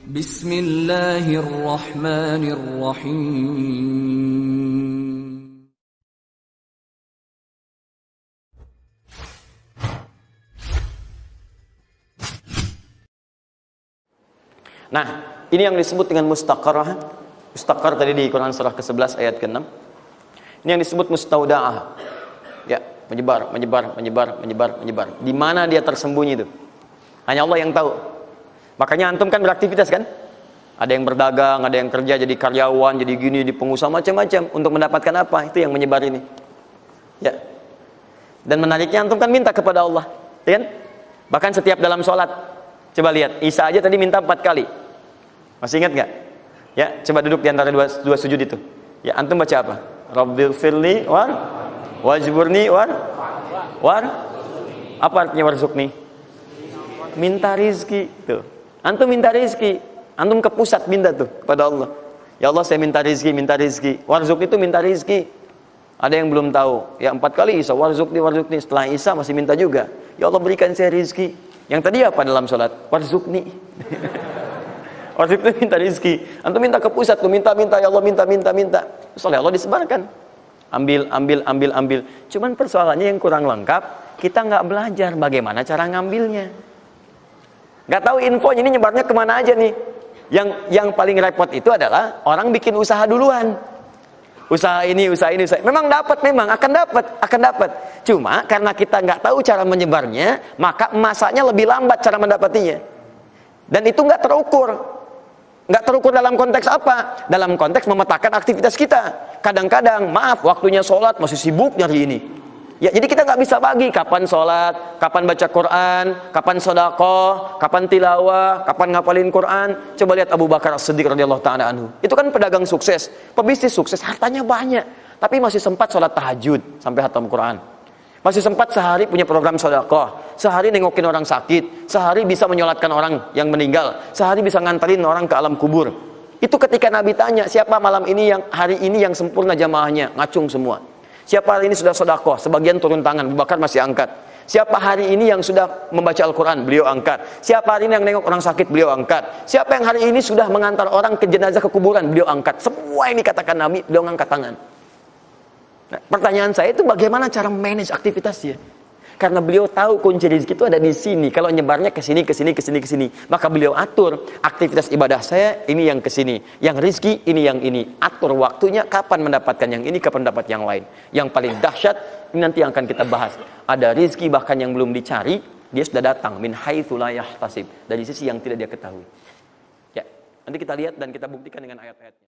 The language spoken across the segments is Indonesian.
Bismillahirrahmanirrahim. Nah, ini yang disebut dengan mustaqarrah. Mustaqar tadi di Quran surah ke-11 ayat ke-6. Ini yang disebut mustaudaah. Ya, menyebar. Di mana dia tersembunyi itu? Hanya Allah yang tahu. Makanya antum kan beraktivitas kan? Ada yang berdagang, ada yang kerja jadi karyawan, jadi gini, di pengusaha macam-macam untuk mendapatkan apa? Itu yang menyebar ini. Ya. Dan menariknya antum kan minta kepada Allah, ya kan? Bahkan setiap dalam sholat. Coba lihat, Isa aja tadi minta 4 kali. Masih ingat nggak? Ya, coba duduk di antara dua sujud itu. Ya, antum baca apa? Rabbighfirli wajburni war. Apa artinya warzuqni? Minta rizki. Tuh. Antum minta rizki. Antum ke pusat minta tuh kepada Allah. Ya Allah, saya minta rizki. Warzuq itu minta rizki. Ada yang belum tahu. Ya 4 kali Isa warzuqni. Setelah Isa masih minta juga. Ya Allah, berikan saya rizki. Yang tadi apa dalam sholat? Warzuqni. Warzuqni minta rizki. Antum minta ke pusat tuh, minta. Ya Allah, minta. Soalnya Allah disebarkan. Ambil. Cuman persoalannya yang kurang lengkap, kita nggak belajar bagaimana cara ngambilnya. Nggak tahu infonya, ini nyebarnya kemana aja nih. Yang paling repot itu adalah orang bikin usaha duluan. Usaha ini. Memang akan dapat. Cuma karena kita nggak tahu cara menyebarnya, maka masanya lebih lambat cara mendapatinya. Dan itu nggak terukur. Nggak terukur dalam konteks apa? Dalam konteks memetakan aktivitas kita. Kadang-kadang, maaf, waktunya sholat masih sibuk nyari ini. Ya, jadi kita nggak bisa bagi kapan sholat, kapan baca Quran, kapan sedekah, kapan tilawah, kapan ngapalin Quran. Coba lihat Abu Bakar As-Siddiq radhiyallahu ta'ala anhu. Itu kan pedagang sukses, pebisnis sukses, hartanya banyak, tapi masih sempat sholat tahajud sampai khatam Quran. Masih sempat sehari punya program sedekah, sehari nengokin orang sakit, sehari bisa menyolatkan orang yang meninggal, sehari bisa nganterin orang ke alam kubur. Itu ketika Nabi tanya, siapa malam ini hari ini yang sempurna jamaahnya, ngacung semua. Siapa hari ini sudah sedekah, sebagian turun tangan, Abu Bakar masih angkat. Siapa hari ini yang sudah membaca Al-Quran, beliau angkat. Siapa hari ini yang nengok orang sakit, beliau angkat. Siapa yang hari ini sudah mengantar orang ke jenazah ke kuburan, beliau angkat. Semua yang dikatakan Nabi, beliau angkat tangan. Nah, pertanyaan saya itu bagaimana cara manage aktivitasnya? Karena beliau tahu kunci rezeki itu ada di sini. Kalau nyebarnya ke sini. Maka beliau atur aktivitas ibadah saya ini yang ke sini. Yang rezeki ini yang ini. Atur waktunya kapan mendapatkan yang ini, kapan mendapat yang lain. Yang paling dahsyat ini nanti yang akan kita bahas. Ada rezeki bahkan yang belum dicari, dia sudah datang min haitsu la yahtasib. Dari sisi yang tidak dia ketahui. Ya, nanti kita lihat dan kita buktikan dengan ayat-ayatnya.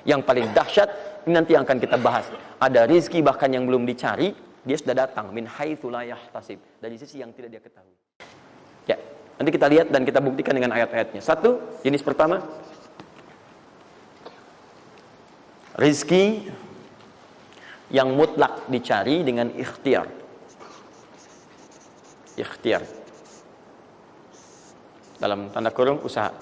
Yang paling dahsyat ini nanti yang akan kita bahas. Ada rizki bahkan yang belum dicari, dia sudah datang min haitsu la yahtasib, dari sisi yang tidak dia ketahui. Ya, nanti kita lihat dan kita buktikan dengan ayat-ayatnya. Satu, jenis pertama, rizki yang mutlak dicari dengan ikhtiar. Ikhtiar dalam tanda kurung usaha.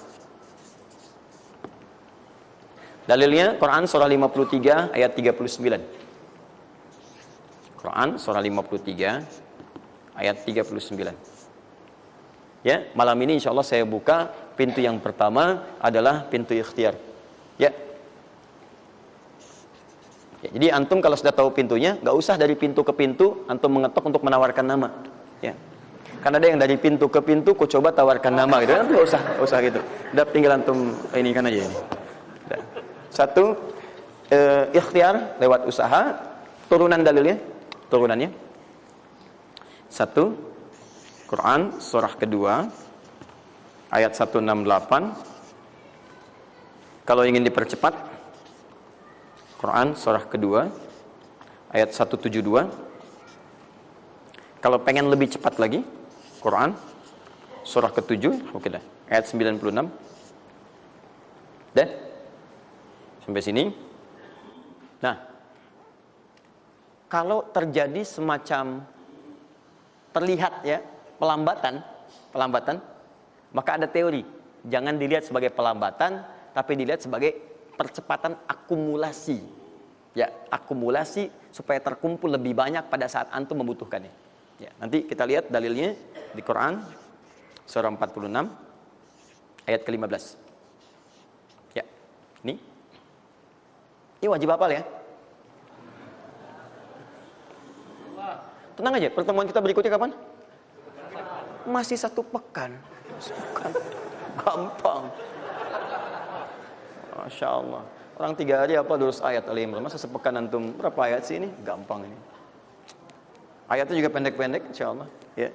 Dalilnya Quran surah 53 ayat 39. Quran surah 53 ayat 39. Ya, malam ini insyaallah saya buka pintu yang pertama adalah pintu ikhtiar. Ya. Ya, jadi antum kalau sudah tahu pintunya, nggak usah dari pintu ke pintu antum mengetok untuk menawarkan nama. Ya. Karena ada yang dari pintu ke pintu ku coba tawarkan nama gitu kan, nggak usah gitu. Udah tinggal antum ini kan aja ini. Udah. Satu, ikhtiar lewat usaha. Turunannya satu, Quran surah kedua ayat 168. Kalau ingin dipercepat, Quran surah kedua ayat 172. Kalau pengen lebih cepat lagi, Quran surah ke-7 ayat 96. Dah sampai sini. Nah, kalau terjadi semacam terlihat ya pelambatan, maka ada teori, jangan dilihat sebagai pelambatan, tapi dilihat sebagai percepatan akumulasi. Ya, akumulasi supaya terkumpul lebih banyak pada saat antum membutuhkannya. Ya, nanti kita lihat dalilnya di Quran surah 46 ayat ke-15. Ya. Ini wajib hafal ya. Tenang aja, pertemuan kita berikutnya kapan? Masih 1 pekan. Gampang. Masya Allah. Orang 3 hari apa 200 ayat Al-Imran. Masa sepekan antum berapa ayat sih ini? Gampang ini. Ayatnya juga pendek-pendek, insya Allah. Ya.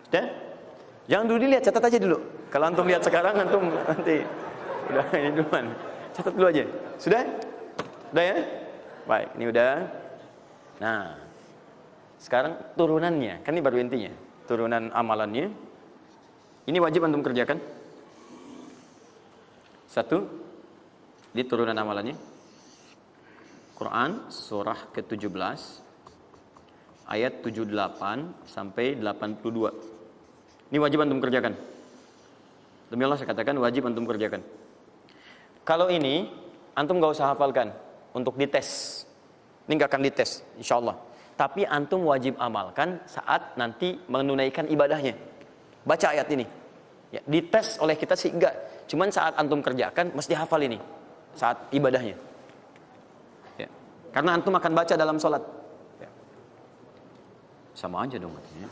Sudah? Jangan dulu dilihat, catat aja dulu. Kalau antum lihat sekarang, antum nanti udah ini duluan. Catat dulu aja. Sudah? Sudah ya? Baik, ini udah. Nah, sekarang turunannya, kan ini baru intinya. Turunan amalannya. Ini wajib antum kerjakan. 1, di turunan amalannya. Quran surah ke-17 ayat 78 sampai 82. Ini wajib antum kerjakan. Demi Allah saya katakan wajib antum kerjakan. Kalau ini antum gak usah hafalkan untuk dites. Ini gak akan dites insyaallah. Tapi antum wajib amalkan saat nanti menunaikan ibadahnya. Baca ayat ini. Ya, dites oleh kita sih enggak. Cuman saat antum kerjakan mesti hafal ini saat ibadahnya. Ya. Karena antum akan baca dalam sholat. Ya. Sama aja dong artinya.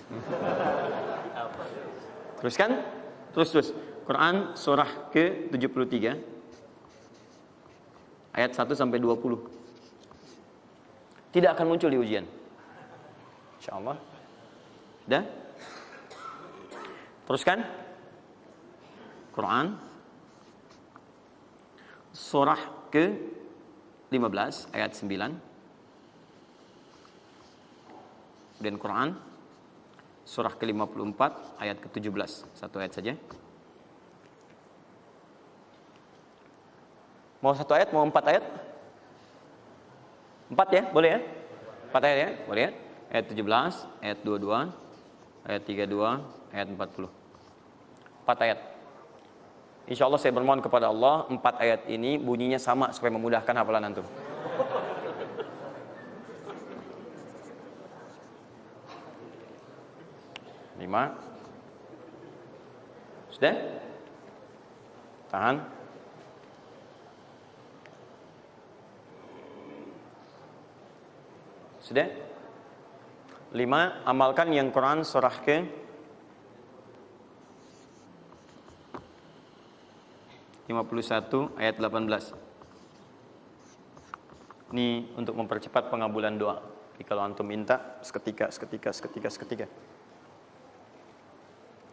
Terus kan? Terus. Quran surah ke-73 ayat 1 sampai 20. Tidak akan muncul di ujian. Insyaallah. Dah? Teruskan. Quran surah ke-15 ayat 9. Dan Quran surah ke-54 ayat ke-17. 1 ayat saja. Mau 1 ayat, mau 4 ayat? 4 ya, boleh ya? 4 ayat ya, boleh ya? Ayat 17, ayat 22, ayat 32, ayat 40. 4 ayat. Insya Allah saya bermohon kepada Allah 4 ayat ini bunyinya sama supaya memudahkan hafalan antum. Lima. Sudah? Tahan. Sudah? 5. Amalkan yang Quran surah ke 51 ayat 18. Ini untuk mempercepat pengabulan doa. Jadi kalau antum minta seketika.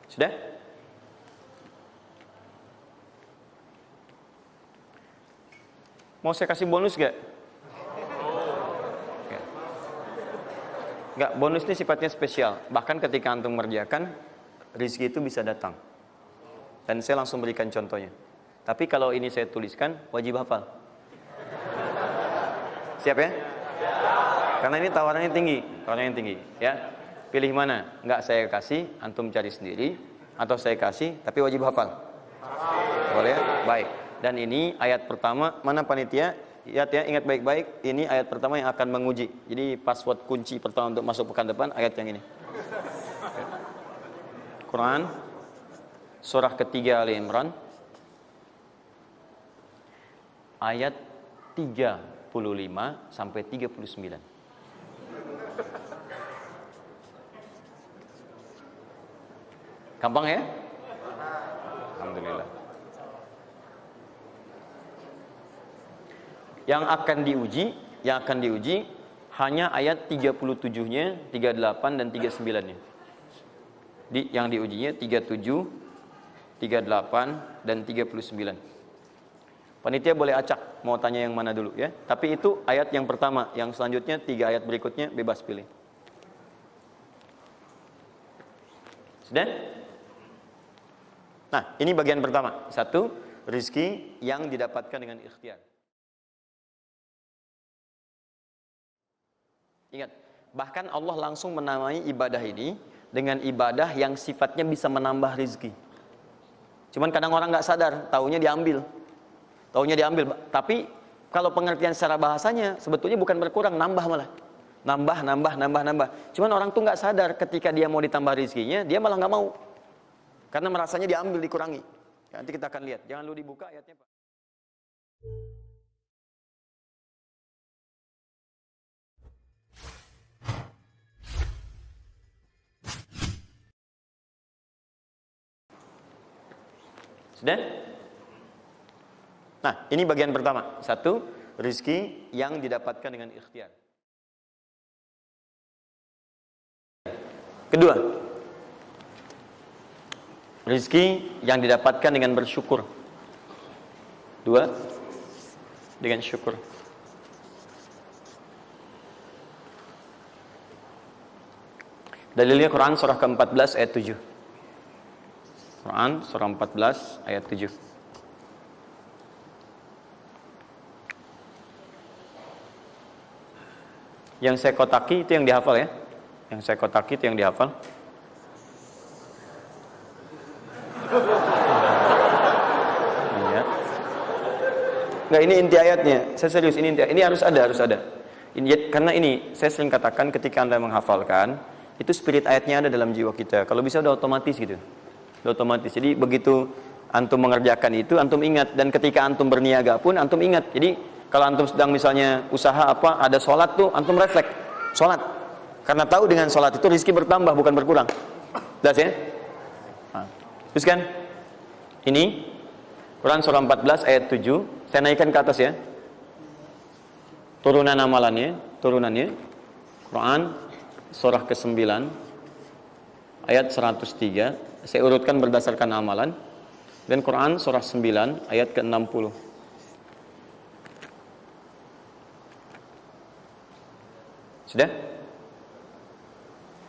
Sudah? Mau saya kasih bonus gak? Enggak, bonus ini sifatnya spesial. Bahkan ketika antum mengerjakan, rezeki itu bisa datang. Dan saya langsung berikan contohnya. Tapi kalau ini saya tuliskan, wajib hafal. Siap ya? Karena ini tawarannya tinggi, ya. Pilih mana? Enggak saya kasih, antum cari sendiri, atau saya kasih, tapi wajib hafal. Boleh? Baik. Dan ini ayat pertama, mana panitia? Lihat ya, ingat baik-baik, ini ayat pertama yang akan menguji. Jadi password kunci pertama untuk masuk pekan depan, ayat yang ini. Quran, surah ketiga Ali Imran, ayat 35 sampai 39. Gampang ya? Alhamdulillah. Yang akan diuji hanya ayat 37-nya, 38 dan 39-nya. Yang diujinya 37, 38 dan 39. Panitia boleh acak mau tanya yang mana dulu ya. Tapi itu ayat yang pertama, yang selanjutnya 3 ayat berikutnya bebas pilih. Sudah? Nah, ini bagian pertama. 1, rizki yang didapatkan dengan ikhtiar. Ingat, bahkan Allah langsung menamai ibadah ini dengan ibadah yang sifatnya bisa menambah rizki. Cuman kadang orang nggak sadar, taunya diambil. Tapi kalau pengertian secara bahasanya sebetulnya bukan berkurang, nambah malah. Nambah, nambah, nambah, nambah. Cuman orang tuh nggak sadar ketika dia mau ditambah rezekinya, dia malah nggak mau. Karena merasanya diambil, dikurangi. Ya, nanti kita akan lihat. Jangan lu dibuka ayatnya, Pak. Sudah? Nah, ini bagian pertama. Satu, rizki yang didapatkan dengan ikhtiar. Kedua, rizki yang didapatkan dengan bersyukur. Dua, dengan syukur. Dalilnya Quran surah ke-14 ayat 7. Quran surah 14 ayat 7. Yang saya kotaki itu yang dihafal ya. Yang saya kotaki itu yang dihafal. Iya. Enggak, ini inti ayatnya. Saya serius, ini inti. Ini harus ada, harus ada. Karena ini saya sering katakan ketika Anda menghafalkan, itu spirit ayatnya ada dalam jiwa kita. Kalau bisa udah otomatis gitu. Udah otomatis. Jadi begitu antum mengerjakan itu, antum ingat. Dan ketika antum berniaga pun, antum ingat. Jadi kalau antum sedang misalnya usaha apa, ada sholat tuh, antum refleks sholat. Karena tahu dengan sholat itu rezeki bertambah, bukan berkurang. Jelas ya? Nah, terus kan? Ini Quran surah 14 ayat 7. Saya naikkan ke atas ya. Turunan amalannya, turunannya. Quran surah ke-9 ayat 103. Saya urutkan berdasarkan amalan. Dan Quran surah 9 ayat ke-60. Sudah?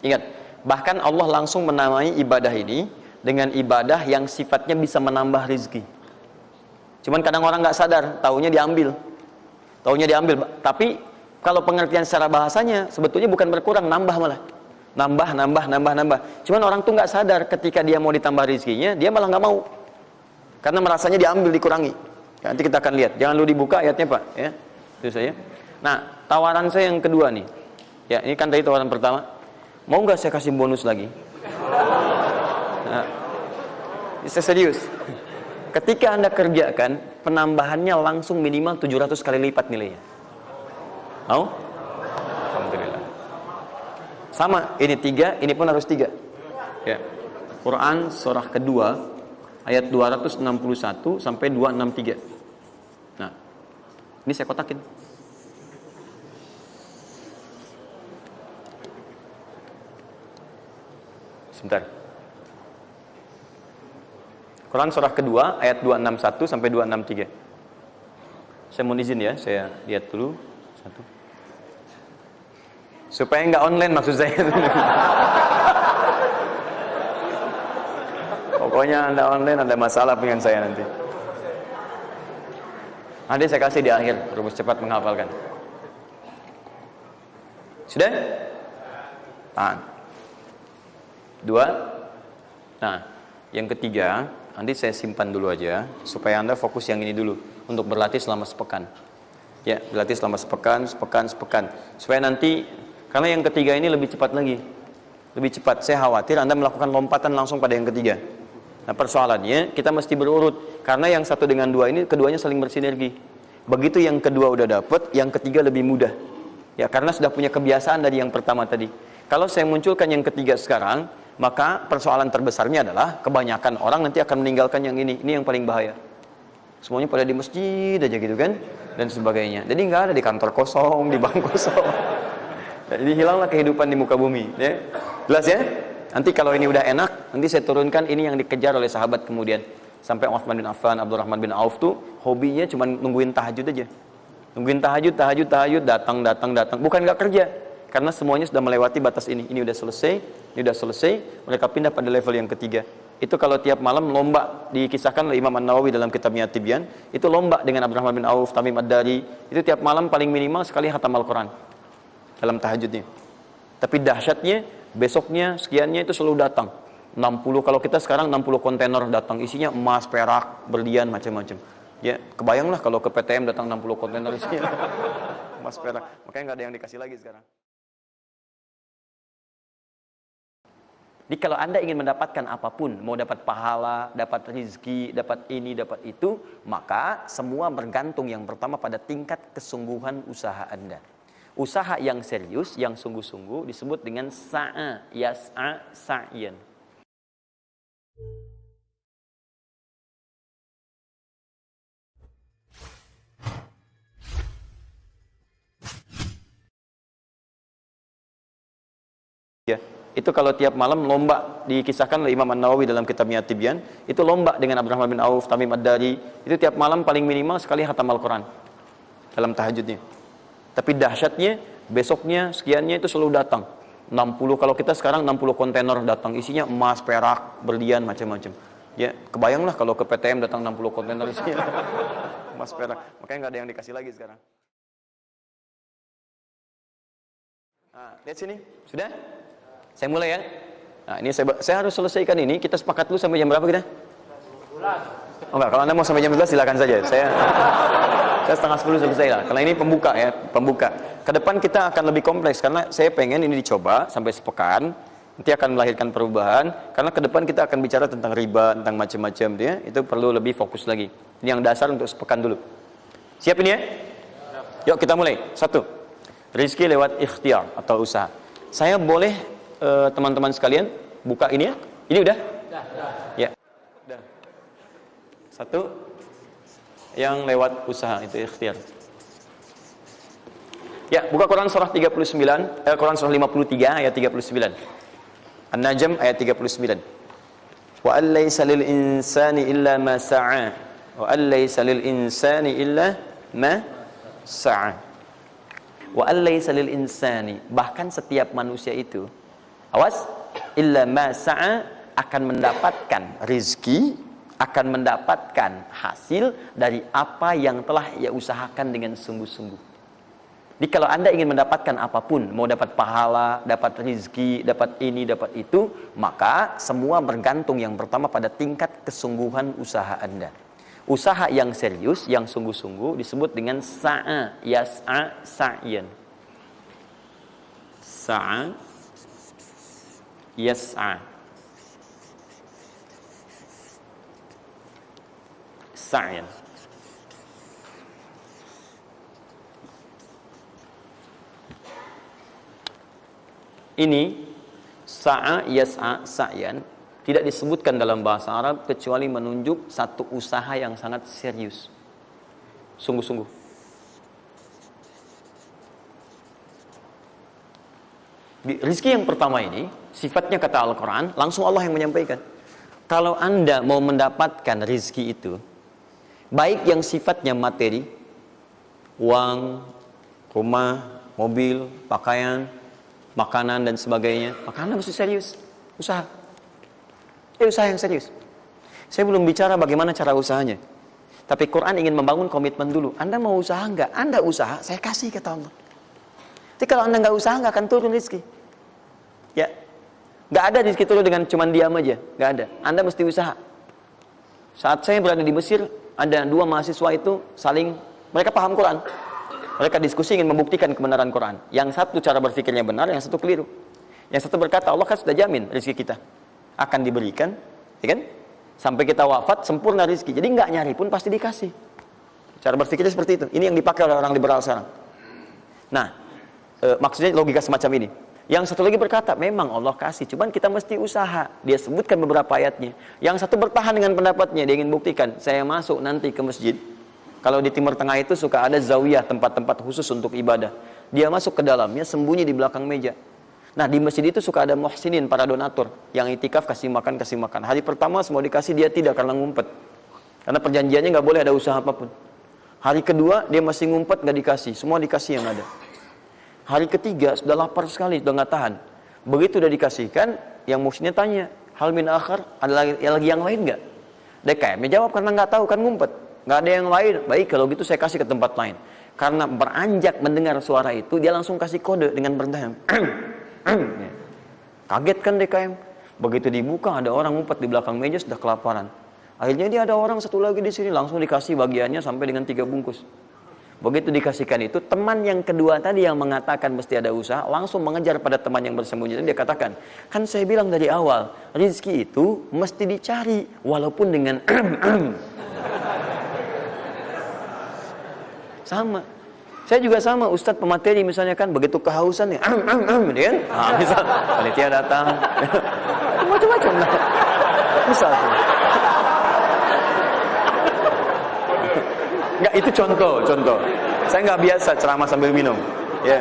Ingat, bahkan Allah langsung menamai ibadah ini dengan ibadah yang sifatnya bisa menambah rezeki. Cuman kadang orang nggak sadar, taunya diambil. Taunya diambil. Tapi kalau pengertian secara bahasanya sebetulnya bukan berkurang, nambah malah. Nambah, nambah, nambah, nambah. Cuman orang tuh nggak sadar ketika dia mau ditambah rezekinya, dia malah nggak mau. Karena merasanya diambil, dikurangi. Ya, nanti kita akan lihat. Jangan lu dibuka ayatnya, Pak. Ya, itu saya. Nah, tawaran saya yang kedua nih. Ya, ini kan tadi tawaran pertama. Mau nggak saya kasih bonus lagi? Nah, saya serius. Ketika Anda kerjakan, penambahannya langsung minimal 700 kali lipat nilainya. Mau? Alhamdulillah. Sama, ini 3, ini pun harus 3. Ya. Quran surah kedua ayat 261 sampai 263. Nah, ini saya kotakin. Sebentar. Quran surah kedua ayat 261 sampai 263. Saya mohon izin ya, saya lihat dulu satu. Supaya nggak online maksud saya. Pokoknya Anda online ada masalah dengan saya nanti. Nanti saya kasih di akhir, rumus cepat menghafalkan. Sudah? Tahan. 2. Nah, yang ketiga, nanti saya simpan dulu aja supaya Anda fokus yang ini dulu untuk berlatih selama sepekan. Ya, berlatih selama sepekan. Supaya nanti, karena yang ketiga ini lebih cepat lagi. Lebih cepat. Saya khawatir Anda melakukan lompatan langsung pada yang ketiga. Nah, persoalannya kita mesti berurut. Karena yang satu dengan dua ini, keduanya saling bersinergi. Begitu yang kedua udah dapet, yang ketiga lebih mudah. Ya, karena sudah punya kebiasaan dari yang pertama tadi. Kalau saya munculkan yang ketiga sekarang, maka persoalan terbesarnya adalah kebanyakan orang nanti akan meninggalkan yang ini. Ini yang paling bahaya. Semuanya pada di masjid aja gitu kan, dan sebagainya. Jadi nggak ada di kantor kosong, di bank kosong. Jadi hilanglah kehidupan di muka bumi. Ya. Jelas ya? Nanti kalau ini udah enak, nanti saya turunkan ini yang dikejar oleh sahabat kemudian. Sampai Utsman bin Affan, Abdurrahman bin Auf tuh hobinya cuma nungguin tahajud aja. Nungguin tahajud, datang. Bukan nggak kerja. Karena semuanya sudah melewati batas ini. Ini udah selesai, mereka pindah pada level yang ketiga. Itu kalau tiap malam lomba, dikisahkan oleh Imam An-Nawawi dalam kitabnya Tibyan, itu lomba dengan Abdurrahman bin Auf, Tamim Ad-Dari, itu tiap malam paling minimal sekali khatam Al-Quran dalam tahajudnya. Tapi dahsyatnya, besoknya, sekiannya itu selalu datang. 60, kalau kita sekarang 60 kontainer datang, isinya emas, perak, berlian, macam-macam. Ya, kebayanglah kalau ke PTM datang 60 kontainer isinya emas, perak. Makanya nggak ada yang dikasih lagi sekarang. Jadi kalau Anda ingin mendapatkan apapun, mau dapat pahala, dapat rezeki, dapat ini, dapat itu, maka semua bergantung yang pertama pada tingkat kesungguhan usaha Anda. Usaha yang serius, yang sungguh-sungguh disebut dengan sa'a, yas'a, sa'yan. Ya, itu kalau tiap malam lomba, dikisahkan oleh Imam An-Nawawi dalam kitabnya Tibyan, itu lomba dengan Abdurrahman bin Auf, Tamim Ad-Dari, itu tiap malam paling minimal sekali khatam Al-Quran dalam tahajudnya. Tapi dahsyatnya, besoknya sekiannya itu selalu datang. 60, kalau kita sekarang 60 kontainer datang, isinya emas, perak, berlian, macam-macam. Ya, kebayanglah kalau ke PTM datang 60 kontainer isinya emas, perak. Makanya nggak ada yang dikasih lagi sekarang. Nah, lihat sini, sudah? Saya mulai ya. Nah, ini saya harus selesaikan ini. Kita sepakat dulu sampai jam berapa kita? 12. Oh enggak, kalau Anda mau sampai jam 12 silakan saja. Saya setengah 10 selesai lah. Karena ini pembuka ya, pembuka. Ke depan kita akan lebih kompleks karena saya pengen ini dicoba sampai sepekan. Nanti akan melahirkan perubahan. Karena ke depan kita akan bicara tentang riba, tentang macam-macam ya. Itu perlu lebih fokus lagi. Ini yang dasar untuk sepekan dulu. Siap ini ya? Yuk kita mulai. 1. Rizki lewat ikhtiar atau usaha. Saya boleh teman-teman sekalian buka ini ya. Ini udah? Ya. Udah. 1 yang lewat usaha itu ikhtiar. Ya, buka Quran surah 39, Quran surah 53 ayat 39. An-Najm ayat 39. Wa allaysa lil insani illa ma sa'a. Wa allaysa lil insani illa ma sa'a. Wa allaysa lil insani, bahkan setiap manusia itu, awas, illa ma sa'a, akan mendapatkan rizki, akan mendapatkan hasil dari apa yang telah ia usahakan dengan sungguh-sungguh. Jadi kalau Anda ingin mendapatkan apapun, mau dapat pahala, dapat rizki, dapat ini, dapat itu, maka semua bergantung yang pertama pada tingkat kesungguhan usaha Anda. Usaha yang serius, yang sungguh-sungguh disebut dengan sa'a, yas'a, sa'yan. Sa'a, yas'a, sa'yan. Ini sa'a, yas'a, sa'yan tidak disebutkan dalam bahasa Arab kecuali menunjuk satu usaha yang sangat serius, sungguh-sungguh. Rizki yang pertama ini sifatnya kata Al-Quran, langsung Allah yang menyampaikan. Kalau Anda mau mendapatkan rizki itu, baik yang sifatnya materi, uang, rumah, mobil, pakaian, makanan dan sebagainya, maka Anda mesti serius usaha. Usaha yang serius. Saya belum bicara bagaimana cara usahanya, tapi Quran ingin membangun komitmen dulu. Anda mau usaha enggak? Anda usaha, saya kasih kata Allah. Jadi kalau Anda enggak usaha, enggak akan turun rezeki. Ya, enggak ada rezeki turun dengan cuman diam aja, enggak ada. Anda mesti usaha. Saat saya berada di Mesir, ada 2 mahasiswa itu saling, mereka paham Quran. Mereka diskusi ingin membuktikan kebenaran Quran. Yang satu cara berpikirnya benar, yang satu keliru. Yang satu berkata, Allah kan sudah jamin rezeki kita akan diberikan, ya kan? Sampai kita wafat sempurna rezeki. Jadi nggak nyari pun pasti dikasih. Cara berpikirnya seperti itu. Ini yang dipakai oleh orang liberal sekarang. Nah, maksudnya logika semacam ini. Yang satu lagi berkata, memang Allah kasih, cuman kita mesti usaha. Dia sebutkan beberapa ayatnya. Yang satu bertahan dengan pendapatnya, dia ingin buktikan, saya masuk nanti ke masjid. Kalau di Timur Tengah itu suka ada zawiyah, tempat-tempat khusus untuk ibadah. Dia masuk ke dalamnya, sembunyi di belakang meja. Nah, di masjid itu suka ada muhsinin, para donatur, yang itikaf kasih makan. Hari pertama semua dikasih, dia tidak, karena ngumpet. Karena perjanjiannya nggak boleh ada usaha apapun. Hari kedua, dia masih ngumpet, nggak dikasih. Semua dikasih yang ada. Hari ketiga, sudah lapar sekali, sudah nggak tahan. Begitu udah dikasihkan, yang muhsinnya tanya, hal min akhar, ada lagi yang lain nggak? DKM jawab, karena nggak tahu, kan ngumpet. Nggak ada yang lain. Baik, kalau gitu saya kasih ke tempat lain. Karena beranjak mendengar suara itu, dia langsung kasih kode dengan berdaham. Kaget kan DKM. Begitu dibuka, ada orang ngumpet di belakang meja, sudah kelaparan. Akhirnya dia ada orang satu lagi di sini, langsung dikasih bagiannya sampai dengan 3 bungkus. Begitu dikasihkan itu, teman yang kedua tadi yang mengatakan mesti ada usaha, langsung mengejar pada teman yang bersembunyi. Dan dia katakan, kan saya bilang dari awal, rezeki itu mesti dicari, walaupun dengan sama. Saya juga sama, Ustadz pemateri misalnya kan, begitu kehausan ya, kan? Nah, misal, panitia datang, macam-macam. Misal. Enggak, itu contoh. Saya nggak biasa ceramah sambil minum. Ya.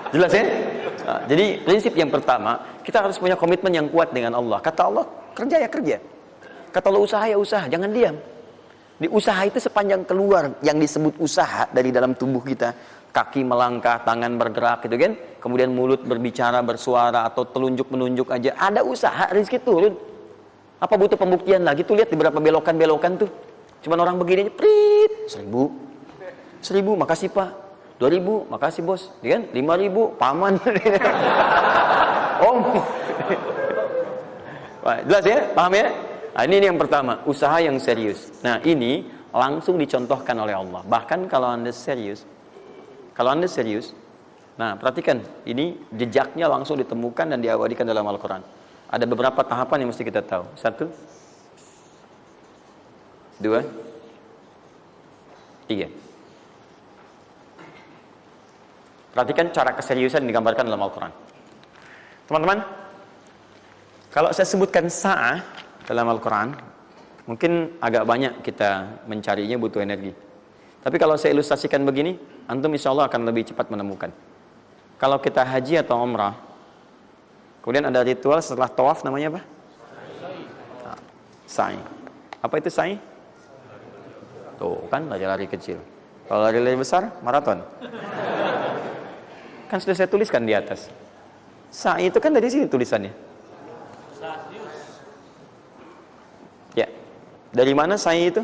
Jelas ya? Nah, jadi prinsip yang pertama, kita harus punya komitmen yang kuat dengan Allah. Kata Allah, kerja ya kerja. Kata Allah, usaha ya usaha, jangan diam. Di usaha itu sepanjang keluar yang disebut usaha dari dalam tubuh kita, kaki melangkah, tangan bergerak gitu kan, kemudian mulut berbicara, bersuara, atau telunjuk menunjuk aja, ada usaha, rezeki turun. Apa butuh pembuktian lagi? Tuh lihat di beberapa belokan-belokan tuh, cuman orang begini aja, prit, 1.000, makasih Pak, 2.000, makasih bos, ya kan, 5.000, paman. Om. Wah, jelas ya, paham ya? Nah, ini yang pertama, usaha yang serius. Nah, ini langsung dicontohkan oleh Allah. Bahkan kalau Anda serius, nah perhatikan, ini jejaknya langsung ditemukan dan diabadikan dalam Al-Quran. Ada beberapa tahapan yang mesti kita tahu. 1, 2, 3. Perhatikan cara keseriusan yang digambarkan dalam Al-Quran. Teman-teman, kalau saya sebutkan sa'ah dalam Al-Quran, mungkin agak banyak kita mencarinya, butuh energi. Tapi kalau saya ilustrasikan begini, antum insya Allah akan lebih cepat menemukan. Kalau kita haji atau umrah, kemudian ada ritual setelah tawaf, namanya apa? Sa'i. Apa itu sa'i? Tuh kan, lari-lari kecil. Kalau lari-lari besar, maraton. Kan sudah saya tuliskan di atas. Sa'i itu kan dari sini tulisannya. Ya. Dari mana sa'i itu?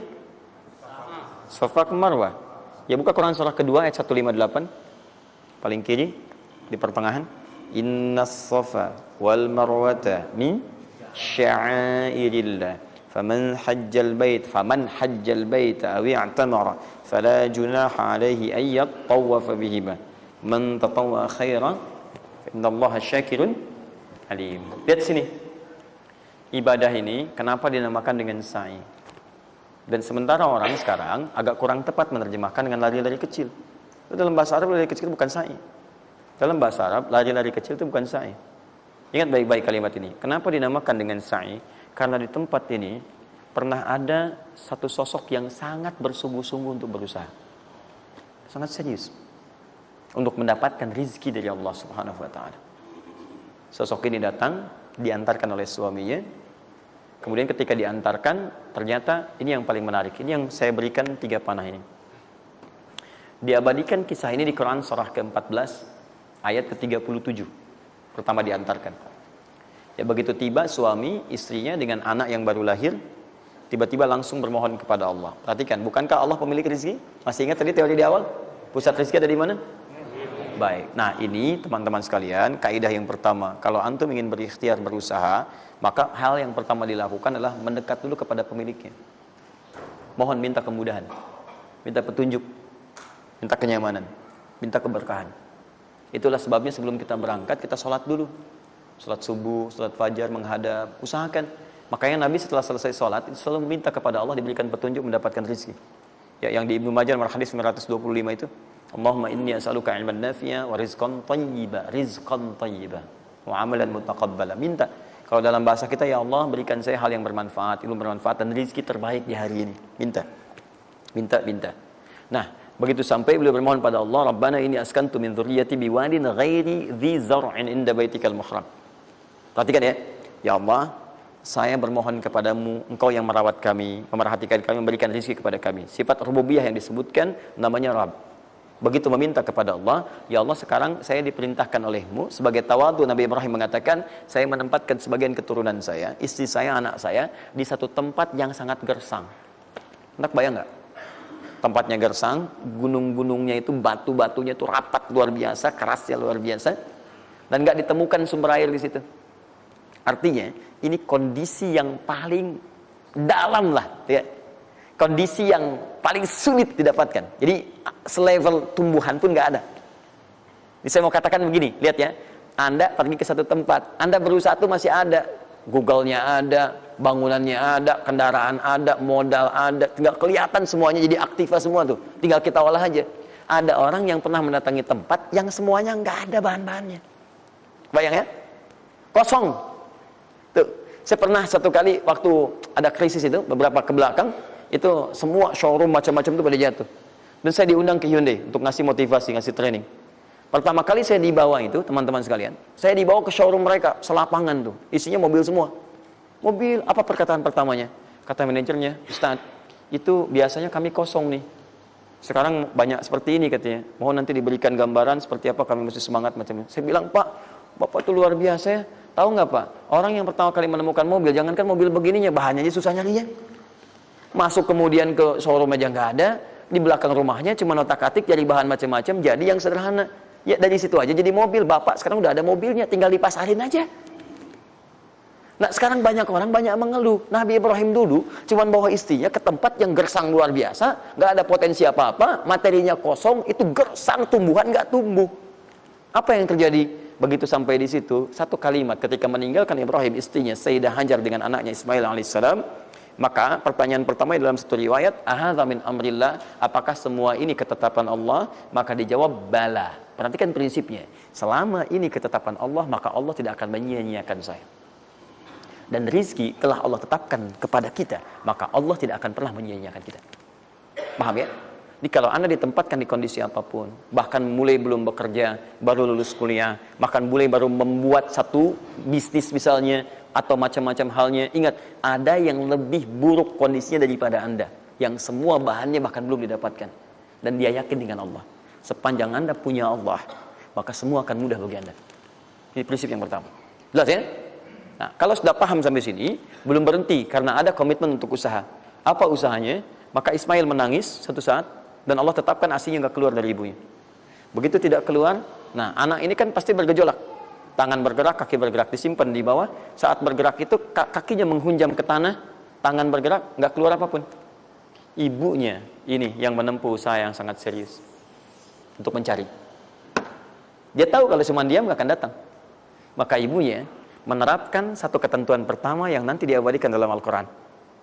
Safa ke Marwah. Ya, buka Quran surah kedua ayat 158. Paling kiri di pertengahan. Innas safa wal marwata min sya'airillah. Faman hajjal bait aw i'tamara fala junaha alaihi ay yattawafa bihima. Man tatawwa khairan innallaha syakirun alim. Lihat sini. Ibadah ini kenapa dinamakan dengan sa'i? Dan sementara orang sekarang agak kurang tepat menerjemahkan dengan lari-lari kecil. Dalam bahasa Arab lari kecil bukan sa'i. Dalam bahasa Arab lari-lari kecil itu bukan sa'i. Ingat baik-baik kalimat ini. Kenapa dinamakan dengan sa'i? Karena di tempat ini pernah ada satu sosok yang sangat bersungguh-sungguh untuk berusaha. Sangat serius untuk mendapatkan rizki dari Allah Subhanahu wa taala. Sosok ini datang, diantarkan oleh suaminya. Kemudian ketika diantarkan, ternyata ini yang paling menarik. Ini yang saya berikan 3 panah ini. Diabadikan kisah ini di Quran surah ke-14 ayat ke-37. Pertama diantarkan. Ya, begitu tiba suami istrinya dengan anak yang baru lahir, tiba-tiba langsung bermohon kepada Allah. Perhatikan, bukankah Allah pemilik rezeki? Masih ingat tadi teori di awal? Pusat rezeki ada di mana? Baik. Nah, ini teman-teman sekalian, kaidah yang pertama, kalau antum ingin berikhtiar berusaha, maka hal yang pertama dilakukan adalah mendekat dulu kepada pemiliknya. Mohon minta kemudahan, minta petunjuk, minta kenyamanan, minta keberkahan. Itulah sebabnya sebelum kita berangkat, kita sholat dulu. Sholat subuh, sholat fajar, menghadap, usahakan. Makanya Nabi setelah selesai sholat, selalu minta kepada Allah diberikan petunjuk mendapatkan rezeki. Ya, yang di Ibnu Majah nomor hadis 925 itu, Allahumma inni as'aluka ilman nafi'a wa rizqan thayyiba wa amalan mutaqabbala. Minta. Kalau dalam bahasa kita, ya Allah berikan saya hal yang bermanfaat, ilmu bermanfaat dan rezeki terbaik di hari ini. Minta. Nah, begitu sampai beliau bermohon pada Allah, Rabbana inni askantu min dzurriyyati biwadin ghairi dzi zar'in inda baitikal muhram. Perhatikan ya. Ya Allah, saya bermohon kepadamu, Engkau yang merawat kami, memerhatikan kami, memberikan rezeki kepada kami. Sifat rububiyah yang disebutkan namanya Rabb. Begitu meminta kepada Allah, ya Allah sekarang saya diperintahkan olehmu sebagai tawadu. Nabi Ibrahim mengatakan, saya menempatkan sebagian keturunan saya, istri saya, anak saya di satu tempat yang sangat gersang. Enak bayang nggak? Tempatnya gersang, gunung-gunungnya itu, batu-batunya itu rapat luar biasa, kerasnya luar biasa, dan nggak ditemukan sumber air di situ. Artinya, ini kondisi yang paling dalam lah, ya. Kondisi yang paling sulit didapatkan. Jadi, selevel tumbuhan pun nggak ada. Jadi, saya mau katakan begini, lihat ya. Anda pergi ke satu tempat, Anda berusaha tuh masih ada. Google-nya ada, bangunannya ada, kendaraan ada, modal ada. Tinggal kelihatan semuanya jadi aktiva semua tuh. Tinggal kita olah aja. Ada orang yang pernah mendatangi tempat yang semuanya nggak ada bahan-bahannya. Bayang ya? Kosong. Tuh, saya pernah satu kali waktu ada krisis itu, beberapa ke belakang, itu semua showroom macam-macam itu pada jatuh. Dan saya diundang ke Hyundai untuk ngasih motivasi, ngasih training. Pertama kali saya dibawa itu, teman-teman sekalian, saya dibawa ke showroom mereka, selapangan tuh, isinya mobil semua. Mobil, apa perkataan pertamanya? Kata manajernya, Ustaz, itu biasanya kami kosong nih. Sekarang banyak seperti ini katanya. Mohon nanti diberikan gambaran seperti apa, kami mesti semangat macamnya. Saya bilang, Pak, Bapak itu luar biasa ya. Tahu nggak Pak, orang yang pertama kali menemukan mobil, jangankan mobil begininya, bahannya aja susah nyarinya. Masuk kemudian ke showroom aja nggak ada, di belakang rumahnya cuma otak-atik cari bahan macam-macam, jadi yang sederhana. Ya dari situ aja jadi mobil. Bapak sekarang udah ada mobilnya, tinggal dipasarin aja. Nah sekarang banyak orang banyak mengeluh. Nabi Ibrahim dulu cuma bawa istrinya ke tempat yang gersang luar biasa, nggak ada potensi apa-apa, materinya kosong, itu gersang, tumbuhan nggak tumbuh. Apa yang terjadi? Begitu sampai di situ, satu kalimat ketika meninggalkan Ibrahim istrinya Sayyidah Hajar dengan anaknya Ismail alaihissalam, maka pertanyaan pertama dalam satu riwayat, ahadza min amrillah, apakah semua ini ketetapan Allah? Maka dijawab bala. Perhatikan prinsipnya, selama ini ketetapan Allah, maka Allah tidak akan menyia-nyiakan saya. Dan rizki telah Allah tetapkan kepada kita, maka Allah tidak akan pernah menyia-nyiakan kita. Paham ya? Jadi kalau Anda ditempatkan di kondisi apapun, bahkan mulai belum bekerja, baru lulus kuliah, bahkan mulai baru membuat satu bisnis misalnya, atau macam-macam halnya, ingat, ada yang lebih buruk kondisinya daripada Anda, yang semua bahannya bahkan belum didapatkan. Dan dia yakin dengan Allah. Sepanjang Anda punya Allah, maka semua akan mudah bagi Anda. Ini prinsip yang pertama. Jelas ya? Nah, kalau sudah paham sampai sini, belum berhenti karena ada komitmen untuk usaha. Apa usahanya? Maka Ismail menangis satu saat, dan Allah tetapkan asinya nggak keluar dari ibunya. Begitu tidak keluar, nah anak ini kan pasti bergejolak. Tangan bergerak, kaki bergerak, disimpan di bawah. Saat bergerak itu kakinya menghunjam ke tanah, tangan bergerak, nggak keluar apapun. Ibunya ini yang menempuh usaha yang sangat serius untuk mencari. Dia tahu kalau cuma diam nggak akan datang. Maka ibunya menerapkan satu ketentuan pertama yang nanti diabadikan dalam Al-Quran,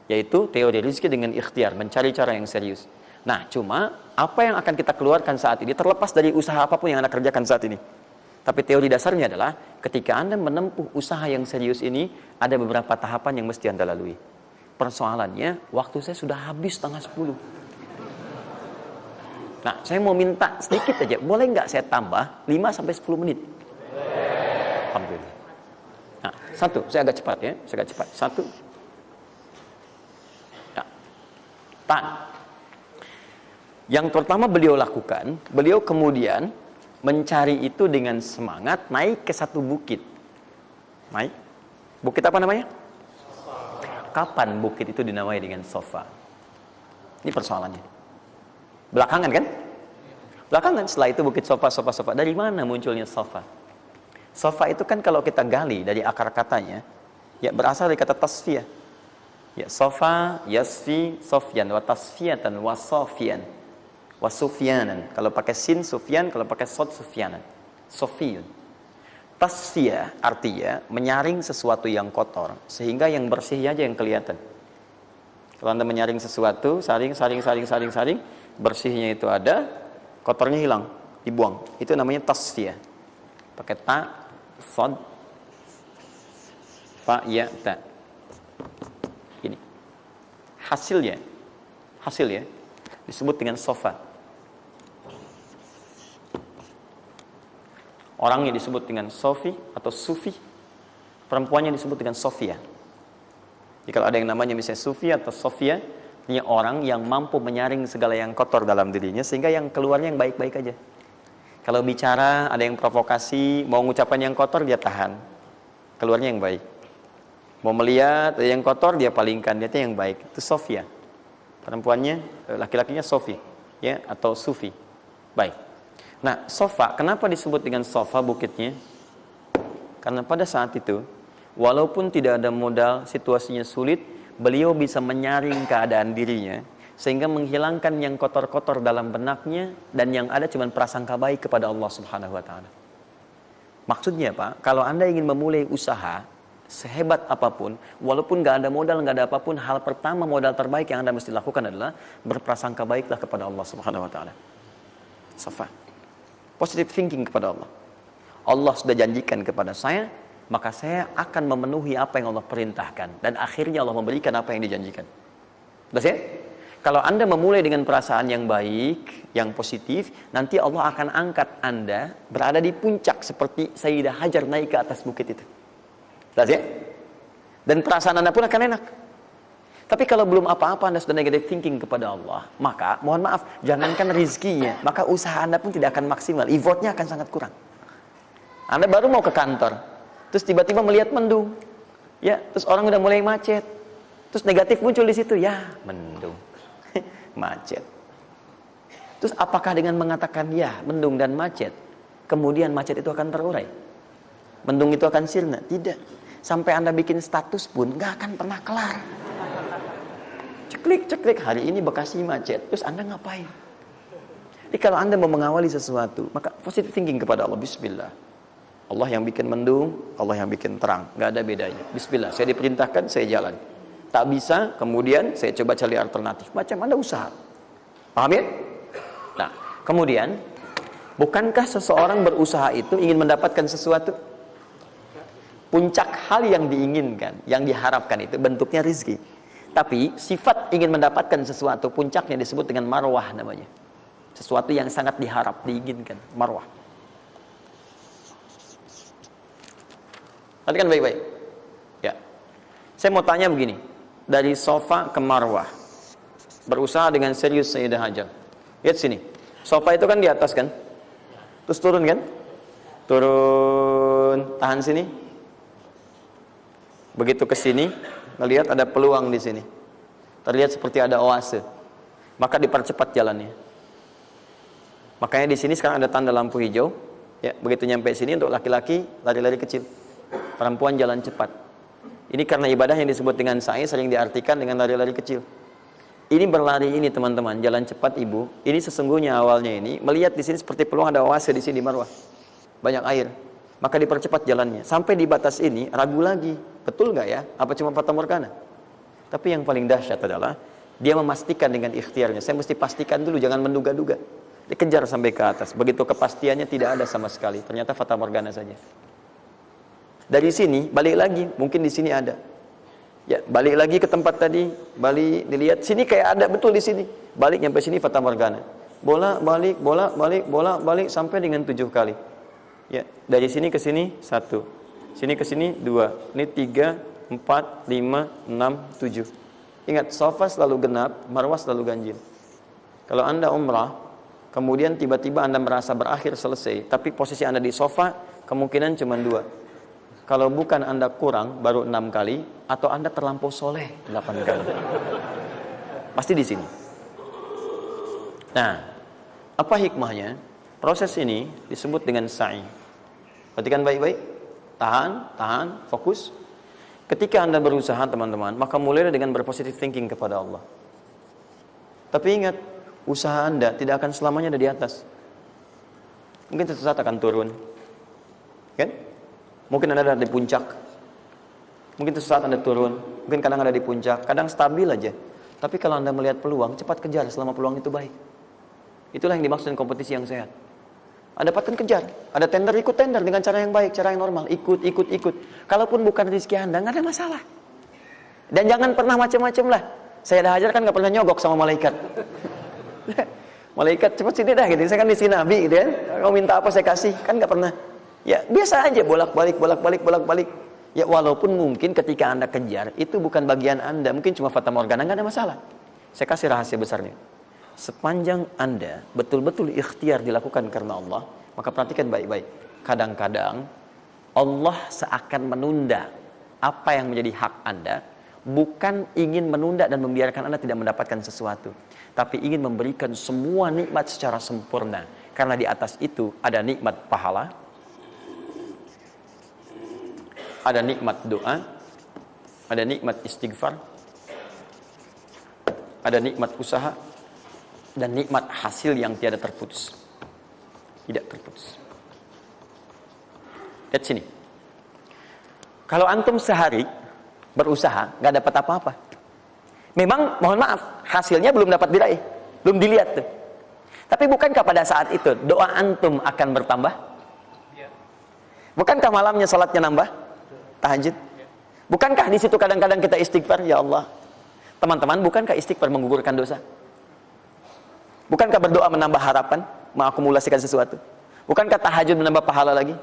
yaitu teori rizki dengan ikhtiar, mencari cara yang serius. Nah, cuma apa yang akan kita keluarkan saat ini terlepas dari usaha apapun yang Anda kerjakan saat ini. Tapi teori dasarnya adalah ketika Anda menempuh usaha yang serius ini, ada beberapa tahapan yang mesti Anda lalui. Persoalannya, waktu saya sudah habis 9:30. Nah, saya mau minta sedikit aja, boleh nggak saya tambah 5-10 menit? Alhamdulillah. Nah, satu, saya agak cepat ya, saya agak cepat. Satu. Ya. Yang pertama beliau lakukan, beliau kemudian mencari itu dengan semangat, naik ke satu bukit. Naik. Bukit apa namanya? Kapan bukit itu dinamai dengan Sofa? Ini persoalannya. Belakangan kan? Belakangan, setelah itu bukit Sofa. Dari mana munculnya Sofa? Sofa itu kan kalau kita gali dari akar katanya, ya berasal dari kata tasfiyah. Ya, Sofa, Yasfi, Sofyan, wa tasfiyatan, wa Sofian, wa Sufyanan. Kalau pakai sin Sufyan, kalau pakai sod Sufyanan. Sofiyun. Tasfiyah artinya menyaring sesuatu yang kotor sehingga yang bersih aja yang kelihatan. Kalau Anda menyaring sesuatu, saring, bersihnya itu ada, kotornya hilang, dibuang. Itu namanya tasfiyah. Pakai ta, sod, fa, ya, ta. Ini. Hasilnya disebut dengan sofa. Orangnya disebut dengan Sofi atau Sufi. Perempuannya disebut dengan Sofia. Jadi kalau ada yang namanya misalnya Sufi atau Sofia, ini orang yang mampu menyaring segala yang kotor dalam dirinya sehingga yang keluarnya yang baik-baik aja. Kalau bicara ada yang provokasi, mau ngucapkan yang kotor dia tahan, keluarnya yang baik. Mau melihat ada yang kotor dia palingkan, dia yang baik. Itu Sofia. Perempuannya, laki-lakinya Sofi, ya, atau Sufi. Baik. Nah, Sofa, kenapa disebut dengan Sofa bukitnya? Karena pada saat itu, walaupun tidak ada modal, situasinya sulit, beliau bisa menyaring keadaan dirinya, sehingga menghilangkan yang kotor-kotor dalam benaknya, dan yang ada cuma prasangka baik kepada Allah Subhanahu wa Ta'ala. Maksudnya Pak, kalau Anda ingin memulai usaha, sehebat apapun, walaupun gak ada modal, gak ada apapun, hal pertama, modal terbaik yang Anda mesti lakukan adalah berprasangka baiklah kepada Allah Subhanahu wa Ta'ala. Safa. Positive thinking kepada Allah. Allah sudah janjikan kepada saya, maka saya akan memenuhi apa yang Allah perintahkan. Dan akhirnya Allah memberikan apa yang dijanjikan. Sudah ya? Kalau Anda memulai dengan perasaan yang baik, yang positif, nanti Allah akan angkat Anda berada di puncak seperti Sayyidah Hajar naik ke atas bukit itu. Sudah ya? Dan perasaan Anda pun akan enak. Tapi kalau belum apa-apa Anda sudah negative thinking kepada Allah, maka mohon maaf, jangankan rizkinya, maka usaha Anda pun tidak akan maksimal. Effortnya akan sangat kurang. Anda baru mau ke kantor, terus tiba-tiba melihat mendung, ya, terus orang udah mulai macet, terus negatif muncul di situ, ya, mendung, macet. Terus apakah dengan mengatakan ya, mendung dan macet, kemudian macet itu akan terurai? Mendung itu akan sirna? Tidak. Sampai Anda bikin status pun nggak akan pernah kelar. Ceklik, hari ini Bekasi macet, terus Anda ngapain? Jadi kalau Anda mau mengawali sesuatu, maka positive thinking kepada Allah, bismillah. Allah yang bikin mendung, Allah yang bikin terang. Nggak ada bedanya. Bismillah, saya diperintahkan, saya jalan. Tak bisa, kemudian saya coba cari alternatif. Macam Anda usaha. Paham ya? Nah, kemudian, bukankah seseorang berusaha itu ingin mendapatkan sesuatu? Puncak hal yang diinginkan, yang diharapkan itu bentuknya rizki. Tapi, sifat ingin mendapatkan sesuatu, puncaknya disebut dengan marwah namanya. Sesuatu yang sangat diharap, diinginkan. Marwah. Perhatikan baik-baik. Ya. Saya mau tanya begini. Dari sofa ke marwah. Berusaha dengan serius Sayyidah Hajar. Lihat sini. Sofa itu kan di atas kan? Terus turun kan? Turun. Tahan sini. Begitu ke sini, melihat ada peluang di sini. Terlihat seperti ada oase. Maka dipercepat jalannya. Makanya di sini sekarang ada tanda lampu hijau. Ya, begitu nyampe sini untuk laki-laki lari-lari kecil. Perempuan jalan cepat. Ini karena ibadah yang disebut dengan sa'i sering diartikan dengan lari-lari kecil. Ini berlari ini teman-teman, jalan cepat ibu. Ini sesungguhnya awalnya ini melihat di sini seperti peluang ada oase di sini di Marwah. Banyak air. Maka dipercepat jalannya. Sampai di batas ini ragu lagi. Betul nggak ya? Apa cuma fata morgana? Tapi yang paling dahsyat adalah dia memastikan dengan ikhtiarnya. Saya mesti pastikan dulu, jangan menduga-duga. Dikejar sampai ke atas. Begitu kepastiannya tidak ada sama sekali. Ternyata fata morgana saja. Dari sini balik lagi, mungkin di sini ada. Ya, balik lagi ke tempat tadi, balik dilihat sini kayak ada betul di sini. Balik nyampe sini fata morgana. Bola balik, bola balik, bola balik sampai dengan 7 kali. Ya, dari sini ke sini 1. Sini ke sini 2. Ini 3, 4, 5, 6, 7. Ingat, sofa selalu genap, marwah selalu ganjil. Kalau Anda umrah, kemudian tiba-tiba Anda merasa berakhir selesai, tapi posisi Anda di sofa kemungkinan cuma 2. Kalau bukan Anda kurang, baru 6 kali, atau Anda terlampau soleh 8 kali. Pasti di sini. Nah, apa hikmahnya? Proses ini disebut dengan sa'i. Perhatikan baik-baik. Tahan, fokus. Ketika Anda berusaha, teman-teman, maka mulailah dengan berpositive thinking kepada Allah. Tapi ingat, usaha Anda tidak akan selamanya ada di atas. Mungkin suatu saat akan turun. Kan? Mungkin Anda ada di puncak. Mungkin suatu saat Anda turun. Mungkin kadang ada di puncak. Kadang stabil aja. Tapi kalau Anda melihat peluang, cepat kejar selama peluang itu baik. Itulah yang dimaksud dengan kompetisi yang sehat. Anda dapatkan kejar. Ada tender, ikut tender dengan cara yang baik, cara yang normal. Ikut. Kalaupun bukan rezeki Anda, nggak ada masalah. Dan jangan pernah macam-macam lah. Saya dah ajar kan nggak pernah nyogok sama malaikat. Malaikat cepat sini dah gitu. Saya kan istri Nabi gitu kan. Kau minta apa saya kasih, kan nggak pernah. Ya biasa aja bolak-balik. Ya walaupun mungkin ketika Anda kejar itu bukan bagian Anda, mungkin cuma fata morgana, nggak ada masalah. Saya kasih rahasia besarnya. Sepanjang Anda betul-betul ikhtiar dilakukan karena Allah, maka perhatikan baik-baik. Kadang-kadang Allah seakan menunda apa yang menjadi hak Anda, bukan ingin menunda dan membiarkan Anda tidak mendapatkan sesuatu, tapi ingin memberikan semua nikmat secara sempurna. Karena di atas itu ada nikmat pahala, ada nikmat doa, ada nikmat istighfar, ada nikmat usaha, dan nikmat hasil yang tiada terputus. Tidak terputus. Lihat sini. Kalau antum sehari berusaha, nggak dapat apa-apa. Memang, mohon maaf, hasilnya belum dapat diraih, belum dilihat tuh. Tapi bukankah pada saat itu doa antum akan bertambah? Bukankah malamnya salatnya nambah? Tahajud? Bukankah di situ kadang-kadang kita istighfar, ya Allah? Teman-teman, bukankah istighfar menggugurkan dosa? Bukankah berdoa menambah harapan, mengakumulasikan sesuatu? Bukankah tahajud menambah pahala lagi?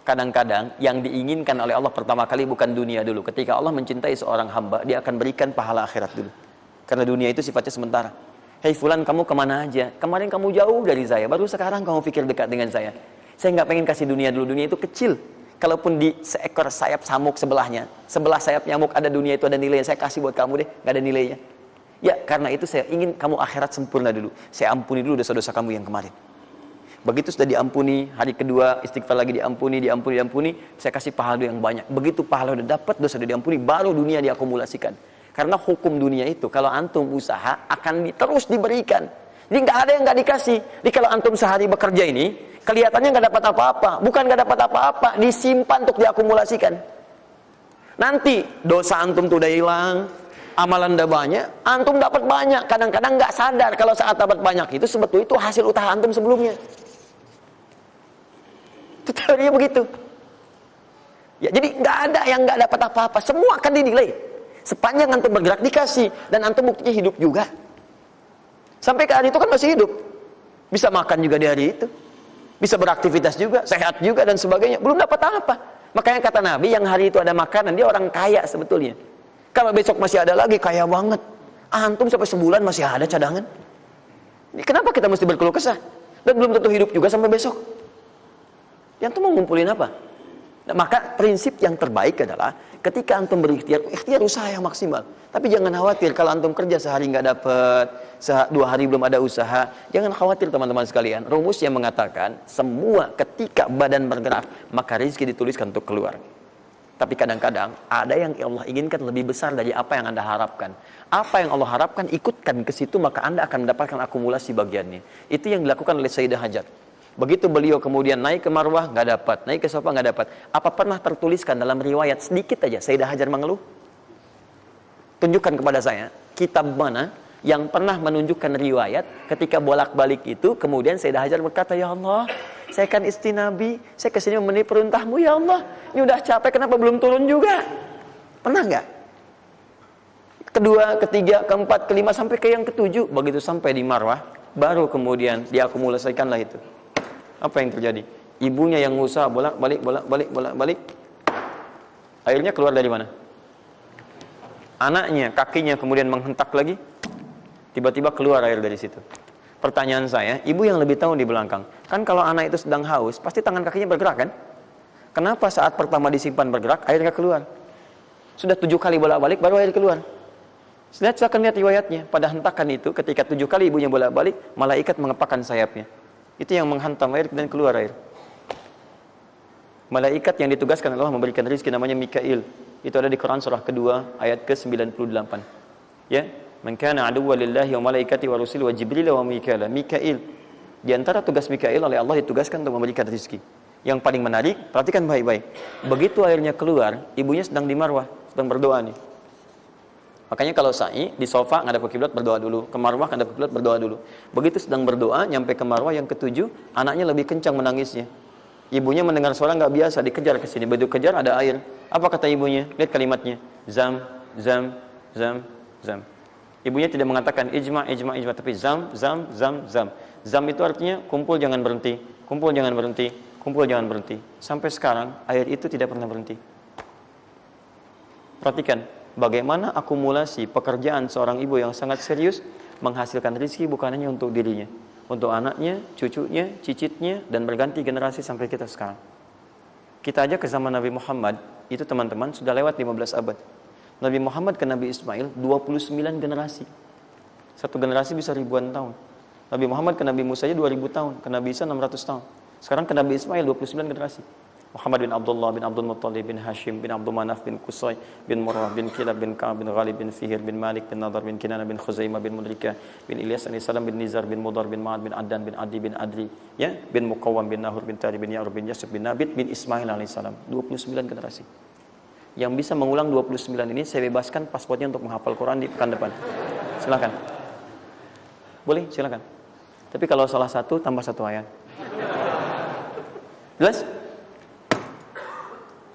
Kadang-kadang yang diinginkan oleh Allah pertama kali bukan dunia dulu. Ketika Allah mencintai seorang hamba, dia akan berikan pahala akhirat dulu. Karena dunia itu sifatnya sementara. Hei fulan, kamu kemana aja? Kemarin kamu jauh dari saya, baru sekarang kamu pikir dekat dengan saya. Saya nggak pengen kasih dunia dulu, dunia itu kecil. Kalaupun di seekor sayap samuk sebelahnya, sebelah sayap nyamuk ada dunia itu ada nilainya, saya kasih buat kamu deh, nggak ada nilainya. Ya, karena itu saya ingin kamu akhirat sempurna dulu. Saya ampuni dulu dosa-dosa kamu yang kemarin. Begitu sudah diampuni, hari kedua istighfar lagi diampuni, saya kasih pahala yang banyak. Begitu pahala udah dapat, dosa udah diampuni, baru dunia diakumulasikan. Karena hukum dunia itu, kalau antum usaha akan terus diberikan. Jadi nggak ada yang nggak dikasih. Jadi kalau antum sehari bekerja ini, kelihatannya nggak dapat apa-apa. Bukan nggak dapat apa-apa, disimpan untuk diakumulasikan. Nanti dosa antum tuh udah hilang, amalan udah banyak, antum dapat banyak. Kadang-kadang nggak sadar kalau saat dapat banyak itu sebetulnya itu hasil usaha antum sebelumnya. Itu teorinya begitu. Ya, jadi nggak ada yang nggak dapat apa-apa. Semua akan dinilai. Sepanjang antum bergerak dikasih, dan antum buktinya hidup juga. Sampai ke hari itu kan masih hidup. Bisa makan juga di hari itu. Bisa beraktivitas juga, sehat juga dan sebagainya. Belum dapat apa. Makanya kata Nabi, yang hari itu ada makanan, dia orang kaya sebetulnya. Kalau besok masih ada lagi, kaya banget. Antum sampai sebulan masih ada cadangan. Kenapa kita mesti berkeluh kesah? Dan belum tentu hidup juga sampai besok. Yang tuh mau ngumpulin apa? Nah, maka prinsip yang terbaik adalah ketika antum berikhtiar, ikhtiar usaha yang maksimal. Tapi jangan khawatir kalau antum kerja sehari nggak dapat, 2 hari belum ada usaha. Jangan khawatir teman-teman sekalian. Rumus yang mengatakan semua ketika badan bergerak maka rezeki dituliskan untuk keluar. Tapi kadang-kadang ada yang Allah inginkan lebih besar dari apa yang Anda harapkan. Apa yang Allah harapkan ikutkan ke situ, maka Anda akan mendapatkan akumulasi bagiannya. Itu yang dilakukan oleh Sayyidah Hajar. Begitu beliau kemudian naik ke Marwah, nggak dapat, naik ke Safa nggak dapat. Apa pernah tertuliskan dalam riwayat sedikit aja Sayyidah Hajar mengeluh? Tunjukkan kepada saya kitab mana yang pernah menunjukkan riwayat ketika bolak-balik itu kemudian Sayyidah Hajar berkata, ya Allah, saya kan istri Nabi, saya kesini memenuhi perintahmu ya Allah. Ini udah capek, kenapa belum turun juga? Pernah nggak? Kedua, ketiga, keempat, kelima, sampai ke yang ketujuh. Begitu sampai di Marwah, baru kemudian diakumulasikanlah itu. Apa yang terjadi? Ibunya yang usaha bolak-balik. Airnya keluar dari mana? Anaknya, kakinya kemudian menghentak lagi. Tiba-tiba keluar air dari situ. Pertanyaan saya, ibu yang lebih tahu di belakang. Kan kalau anak itu sedang haus, pasti tangan kakinya bergerak kan? Kenapa saat pertama disimpan bergerak, airnya keluar? Sudah 7 kali bolak-balik, baru air keluar. Silakan lihat riwayatnya. Pada hentakan itu, ketika 7 kali ibunya bolak-balik, malaikat mengepakkan sayapnya. Itu yang menghantam air dan keluar air. Malaikat yang ditugaskan Allah memberikan rezeki namanya Mikail. Itu ada di Quran surah kedua ayat ke-98. Ya, man kana aduwwan lillahi wa malaikati wa rusuli wa jibril wa mikail. Mikail. Di antara tugas Mikail oleh Allah ditugaskan untuk memberikan rezeki. Yang paling menarik, perhatikan baik-baik. Begitu airnya keluar, ibunya sedang di Marwah, sedang berdoa nih. Makanya kalau sa'i di sofa ngadep ke kiblat berdoa dulu, ke Marwah ngadep ke kiblat berdoa dulu. Begitu sedang berdoa nyampe ke Marwah yang ke-7, anaknya lebih kencang menangisnya. Ibunya mendengar suara nggak biasa, dikejar ke sini. Begitu kejar ada air. Apa kata ibunya? Lihat kalimatnya. Zam. Ibunya tidak mengatakan ijma, tapi zam. Zam itu artinya kumpul jangan berhenti, kumpul jangan berhenti, kumpul jangan berhenti. Sampai sekarang air itu tidak pernah berhenti. Perhatikan bagaimana akumulasi pekerjaan seorang ibu yang sangat serius menghasilkan rezeki bukan hanya untuk dirinya, untuk anaknya, cucunya, cicitnya, dan berganti generasi sampai kita sekarang. Kita aja ke zaman Nabi Muhammad, itu teman-teman sudah lewat 15 abad. Nabi Muhammad ke Nabi Ismail 29 generasi. Satu generasi bisa ribuan tahun. Nabi Muhammad ke Nabi Musa aja 2000 tahun, ke Nabi Isa 600 tahun. Sekarang ke Nabi Ismail 29 generasi. Muhammad bin Abdullah bin Abdul Muttalib bin Hashim bin Abdul Manaf bin Qusay bin Murrah bin Kilab bin Ka'ab bin Ghalib bin Fihir bin Malik bin Nadar bin Kinana bin Khuzaimah bin Mudrikah bin Ilyas bin Salam bin Nizar bin Mudar bin Ma'ad bin Adnan bin Adi bin Adri, ya, bin Muqawwam bin Nahur bin Tari bin Ya'rub bin Yasib bin Nabit bin Ismail alaihissalam. 29 generasi. Yang bisa mengulang 29 ini saya bebaskan paspornya untuk menghafal Quran di pekan depan. Silakan. Boleh, silakan. Tapi kalau salah satu tambah satu ayat. Jelas?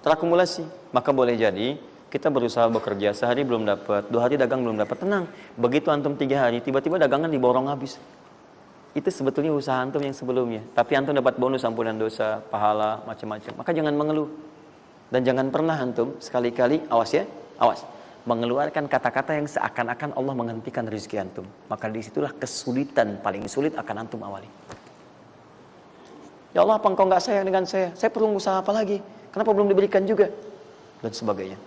Terakumulasi, maka boleh jadi kita berusaha bekerja, sehari belum dapat, 2 hari dagang belum dapat, tenang. Begitu antum 3 hari, tiba-tiba dagangan diborong habis. Itu sebetulnya usaha antum yang sebelumnya. Tapi antum dapat bonus ampunan dosa, pahala, macam-macam. Maka jangan mengeluh. Dan jangan pernah antum sekali-kali, awas ya, awas, mengeluarkan kata-kata yang seakan-akan Allah menghentikan rezeki antum. Maka disitulah kesulitan paling sulit akan antum awali. Ya Allah, apa engkau nggak sayang dengan saya? Saya perlu usaha apa lagi? Kenapa belum diberikan juga? Dan sebagainya.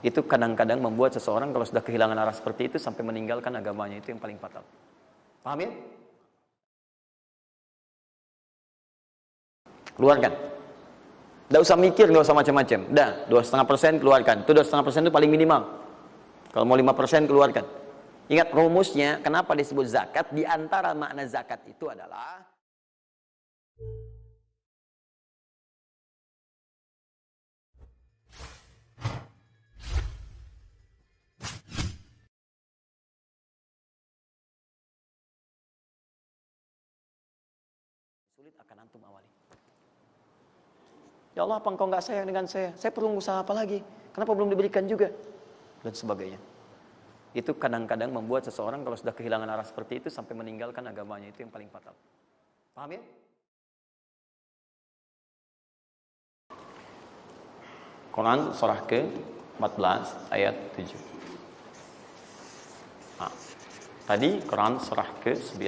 Itu kadang-kadang membuat seseorang kalau sudah kehilangan arah seperti itu sampai meninggalkan agamanya, itu yang paling fatal. Paham ya? Keluarkan. Tidak usah mikir, tidak usah macam-macam. Dah, 2,5% keluarkan. Itu 2,5% itu paling minimal. Kalau mau 5% keluarkan. Ingat rumusnya, kenapa disebut zakat? Di antara makna zakat itu adalah sulit akan antum awali. Ya Allah, apa engkau nggak sayang dengan saya? Saya perlu usaha apa lagi? Kenapa belum diberikan juga? Dan sebagainya. Itu kadang-kadang membuat seseorang kalau sudah kehilangan arah seperti itu sampai meninggalkan agamanya, itu yang paling fatal. Paham ya? Quran surah ke-14 ayat 7. Nah, tadi Quran surah ke-9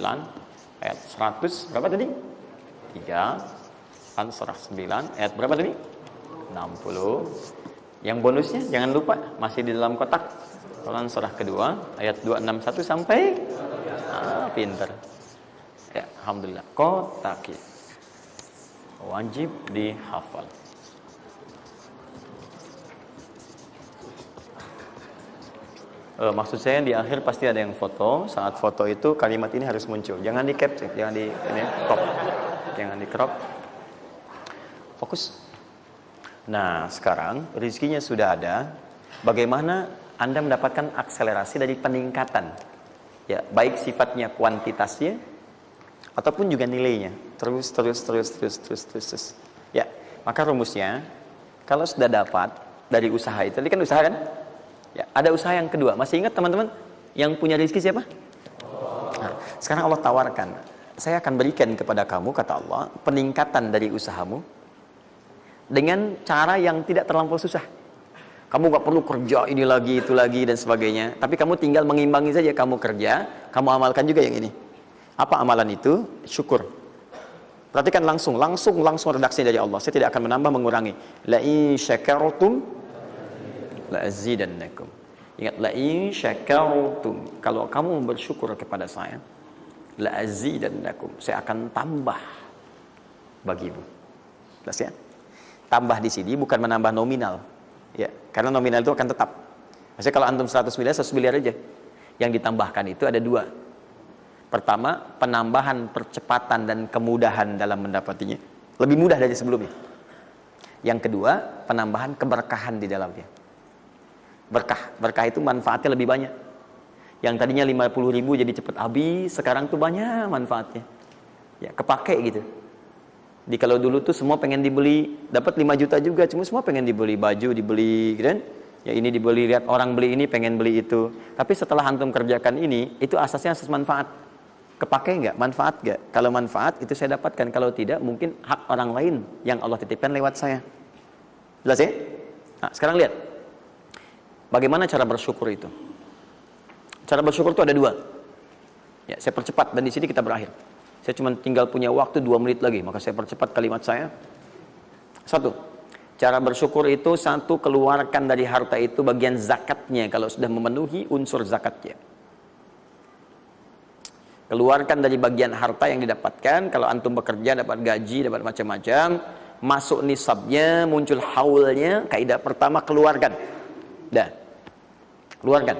ayat 100 berapa tadi? 3. Quran surah 9 ayat berapa tadi? 60. Yang bonusnya jangan lupa masih di dalam kotak. Quran surah kedua ayat 261 sampai pinter. Ya, alhamdulillah. Kotak wajib dihafal. Maksud saya di akhir pasti ada yang foto. Saat foto itu kalimat ini harus muncul. Jangan di capture, jangan di crop. Jangan di crop. Fokus. Nah, sekarang rezekinya sudah ada. Bagaimana Anda mendapatkan akselerasi dari peningkatan? Ya, baik sifatnya kuantitasnya ataupun juga nilainya. Terus. Ya, maka rumusnya kalau sudah dapat dari usaha itu, tadi kan usaha kan? Ya, ada usaha yang kedua. Masih ingat teman-teman yang punya rezeki siapa? Nah, sekarang Allah tawarkan, saya akan berikan kepada kamu, kata Allah, peningkatan dari usahamu dengan cara yang tidak terlampau susah. Kamu gak perlu kerja ini lagi, itu lagi, dan sebagainya. Tapi kamu tinggal mengimbangi saja. Kamu kerja, kamu amalkan juga yang ini. Apa amalan itu? Syukur. Perhatikan langsung redaksi dari Allah. Saya tidak akan menambah, mengurangi. La in syakartum la azidannakum. Ingat, la in syakartum, kalau kamu bersyukur kepada saya, la azidannakum, saya akan tambah bagimu. Jelas ya? Tambah di sini bukan menambah nominal. Ya, karena nominal itu akan tetap. Maksudnya kalau antum 100 miliar aja. Yang ditambahkan itu ada 2. Pertama, penambahan percepatan dan kemudahan dalam mendapatinya. Lebih mudah dari sebelumnya. Yang kedua, penambahan keberkahan di dalamnya. Berkah itu manfaatnya lebih banyak. Yang tadinya 50.000 jadi cepat habis, sekarang tuh banyak manfaatnya. Ya, kepake gitu. Di kalau dulu tuh semua pengen dibeli, dapat 5 juta juga, cuma semua pengen dibeli baju, dibeli gitu kan? Ya ini dibeli, lihat orang beli ini pengen beli itu. Tapi setelah antum kerjakan ini, itu asasnya asas manfaat. Kepake enggak? Manfaat enggak? Kalau manfaat itu saya dapatkan, kalau tidak mungkin hak orang lain yang Allah titipkan lewat saya. Jelas ya? Nah, sekarang lihat. Bagaimana cara bersyukur itu? Cara bersyukur itu ada 2. Ya, saya percepat dan di sini kita berakhir. Saya cuma tinggal punya waktu 2 menit lagi, maka saya percepat kalimat saya. 1. Cara bersyukur itu 1, keluarkan dari harta itu bagian zakatnya kalau sudah memenuhi unsur zakatnya. Keluarkan dari bagian harta yang didapatkan, kalau antum bekerja dapat gaji, dapat macam-macam, masuk nisabnya, muncul haulnya, kaidah pertama keluarkan. Dah. Keluarkan.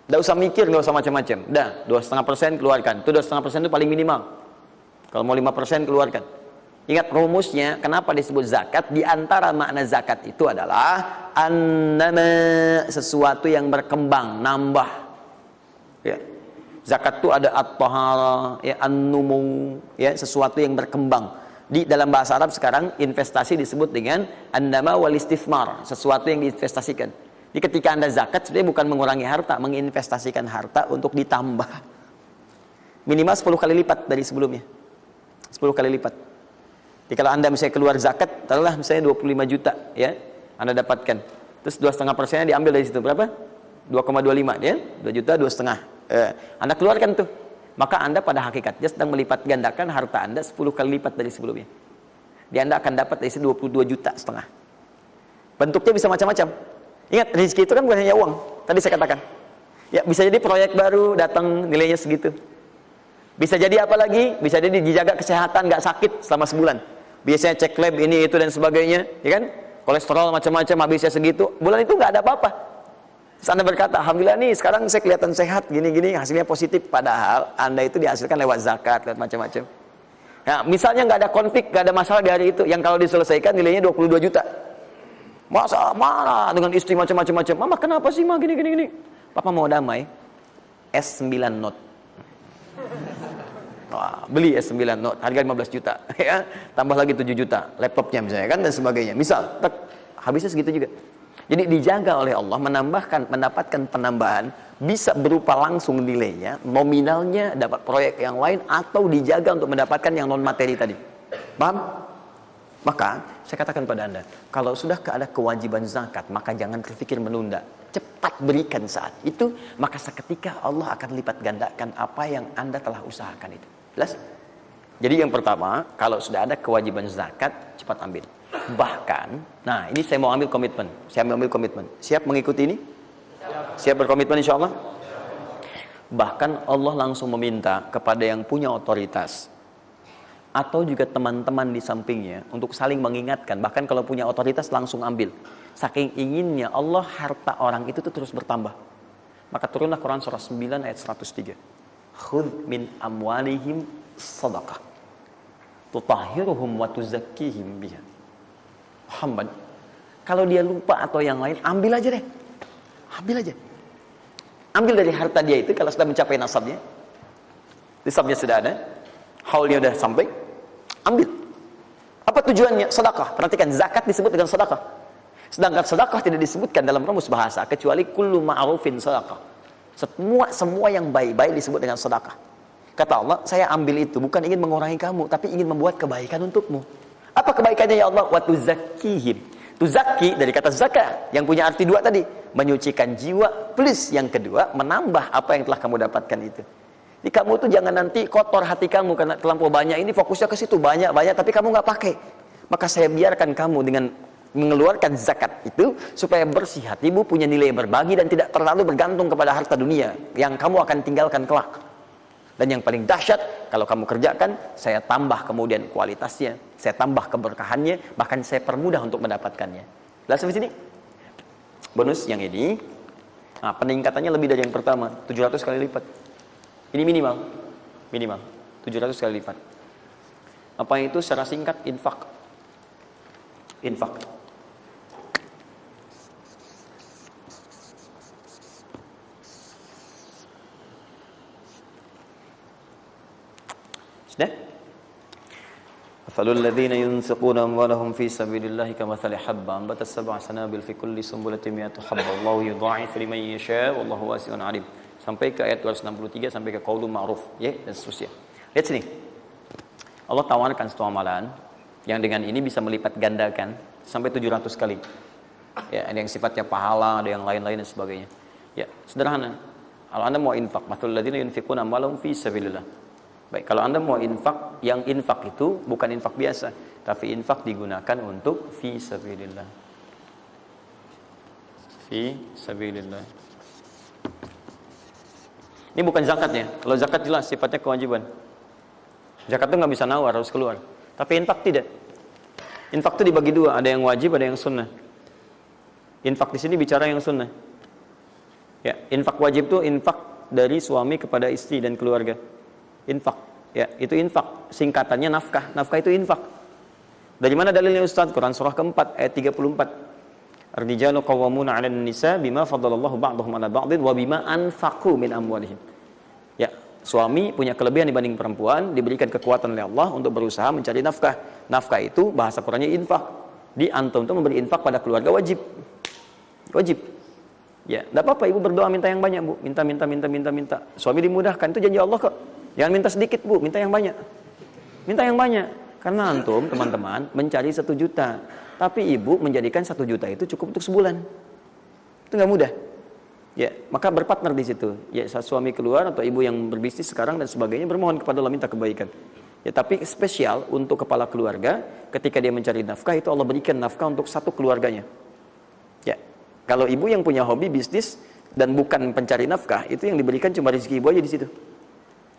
Tidak usah mikir, nggak usah macam-macam. Dah, 2,5% keluarkan. Itu 2,5% itu paling minimal. Kalau mau 5% keluarkan. Ingat rumusnya, kenapa disebut zakat? Di antara makna zakat itu adalah annama, sesuatu yang berkembang, nambah. Ya. Zakat itu ada at-tahara, ya, an-numu, ya, sesuatu yang berkembang. Di dalam bahasa Arab sekarang investasi disebut dengan annama wal istifmar, sesuatu yang diinvestasikan. Jadi ketika Anda zakat sebenarnya bukan mengurangi harta, menginvestasikan harta untuk ditambah. Minimal 10 kali lipat dari sebelumnya. 10 kali lipat. Jadi kalau Anda misalnya keluar zakat, taruhlah misalnya 25 juta, ya, Anda dapatkan. Terus 2,5%-nya diambil dari situ, berapa? 2,25, ya, 2 juta, 2,5. Anda keluarkan tuh. Maka Anda pada hakikatnya sedang melipat gandakan harta Anda 10 kali lipat dari sebelumnya. Jadi Anda akan dapat dari situ 22,5 juta. Bentuknya bisa macam-macam. Ingat, rezeki itu kan bukan hanya uang. Tadi saya katakan. Ya, bisa jadi proyek baru datang nilainya segitu. Bisa jadi apa lagi? Bisa jadi dijaga kesehatan, nggak sakit selama sebulan. Biasanya cek lab ini itu dan sebagainya, ya kan? Kolesterol macam-macam habisnya segitu. Bulan itu nggak ada apa-apa. Terus Anda berkata, alhamdulillah nih sekarang saya kelihatan sehat, gini-gini, hasilnya positif. Padahal Anda itu dihasilkan lewat zakat, lewat macam-macam. Nah, misalnya nggak ada konflik, nggak ada masalah di hari itu, yang kalau diselesaikan nilainya 22 juta. Masa marah dengan istri macam-macam. Mama kenapa sih ma gini-gini? Papa mau damai. S9 Note. Wah, beli S9 Note, harga 15 juta. Ya, tambah lagi 7 juta. Laptopnya misalnya kan dan sebagainya. Misal, habisnya segitu juga. Jadi dijaga oleh Allah, mendapatkan penambahan, bisa berupa langsung nilainya, nominalnya, dapat proyek yang lain, atau dijaga untuk mendapatkan yang non materi tadi. Paham? Maka saya katakan pada Anda, kalau sudah ada kewajiban zakat, maka jangan berpikir menunda. Cepat berikan saat itu, maka seketika Allah akan lipat gandakan apa yang Anda telah usahakan itu. Jelas? Jadi yang pertama, kalau sudah ada kewajiban zakat, cepat ambil. Bahkan, nah ini saya mau ambil komitmen. Saya mau ambil komitmen. Siap mengikuti ini? Siap berkomitmen insya Allah? Bahkan Allah langsung meminta kepada yang punya otoritas atau juga teman-teman di sampingnya untuk saling mengingatkan. Bahkan kalau punya otoritas langsung ambil. Saking inginnya Allah harta orang itu tuh terus bertambah. Maka turunlah Quran surah 9 ayat 103. Khudh min amwalihim sadaqah tutahhiruhum wa tuzakkihim biha. Muhammad, kalau dia lupa atau yang lain, ambil aja deh. Ambil aja. Ambil dari harta dia itu kalau sudah mencapai nasabnya. Nisabnya sudah ada, haulnya sudah sampai, ambil. Apa tujuannya? Sedekah. Perhatikan, zakat disebut dengan sedekah. Sedangkan sedekah tidak disebutkan dalam rumus bahasa kecuali kullu ma'rufin sedekah. Semua yang baik-baik disebut dengan sedekah. Kata Allah, saya ambil itu bukan ingin mengurangi kamu, tapi ingin membuat kebaikan untukmu. Apa kebaikannya ya Allah? Wa tuzakkihim. Tuzakki dari kata zakat yang punya arti dua tadi, menyucikan jiwa, plus yang kedua menambah apa yang telah kamu dapatkan itu. Jadi kamu tuh jangan nanti kotor hati kamu karena terlampau banyak ini, fokusnya ke situ banyak tapi kamu nggak pakai. Maka saya biarkan kamu dengan mengeluarkan zakat itu supaya bersih hatimu, punya nilai berbagi dan tidak terlalu bergantung kepada harta dunia yang kamu akan tinggalkan kelak. Dan yang paling dahsyat, kalau kamu kerjakan, saya tambah kemudian kualitasnya, saya tambah keberkahannya, bahkan saya permudah untuk mendapatkannya. Lihat sampai sini. Bonus yang ini, nah, peningkatannya lebih dari yang pertama, 700 kali lipat. Ini minimal 700 kali lipat. Apa itu secara singkat? Infak. Sudah? Mathalul ladzina yunfiquna amwalahum fi sabilillahi kamathali habba ambatat sab'a sanabil fi kulli sunbulatin mi'atu habba wallahu yudha'ifu liman yasha' wallahu wasi'un 'alim. Sampai ke ayat 263 sampai ke qaulun ma'ruf, ya, dan seterusnya. Lihat sini. Allah tawarkan satu amalan yang dengan ini bisa melipat gandakan sampai 700 kali. Ya, ada yang sifatnya pahala, ada yang lain-lain dan sebagainya. Ya, sederhana. Kalau Anda mau infak, mathalul ladzina yunfiquna amwalahum fi sabilillah. Baik, kalau Anda mau infak, yang infak itu bukan infak biasa, tapi infak digunakan untuk fi sabilillah. Fi sabilillah. Ini bukan zakatnya. Kalau zakat jelas sifatnya kewajiban. Zakat itu nggak bisa nawar, harus keluar. Tapi infak tidak. Infak itu dibagi dua, ada yang wajib, ada yang sunnah. Infak di sini bicara yang sunnah. Ya, infak wajib itu infak dari suami kepada istri dan keluarga. Infak, ya, itu infak. Singkatannya nafkah. Nafkah itu infak. Dari mana dalilnya Ustaz? Quran surah keempat ayat 34. Ar-rijalu qawwamuna 'alan nisa bima faddalallahu ba'dahum 'ala ba'din wa bima anfaqu min amwalihim. Ya, suami punya kelebihan dibanding perempuan, diberikan kekuatan oleh Allah untuk berusaha mencari nafkah. Nafkah itu bahasa Qur'annya infak. Di antum itu memberi infak pada keluarga wajib. Wajib. Ya, enggak apa-apa ibu berdoa minta yang banyak, Bu. Minta. Suami dimudahkan, itu janji Allah kok. Jangan minta sedikit, Bu, minta yang banyak. Minta yang banyak. Karena antum, teman-teman, mencari 1 juta. Tapi ibu menjadikan 1 juta itu cukup untuk sebulan. Itu nggak mudah. Ya, maka berpartner di situ. Ya, saat suami keluar atau ibu yang berbisnis sekarang dan sebagainya bermohon kepada Allah minta kebaikan. Ya, tapi spesial untuk kepala keluarga, ketika dia mencari nafkah itu Allah berikan nafkah untuk satu keluarganya. Ya, kalau ibu yang punya hobi bisnis dan bukan pencari nafkah, itu yang diberikan cuma rezeki ibu aja di situ.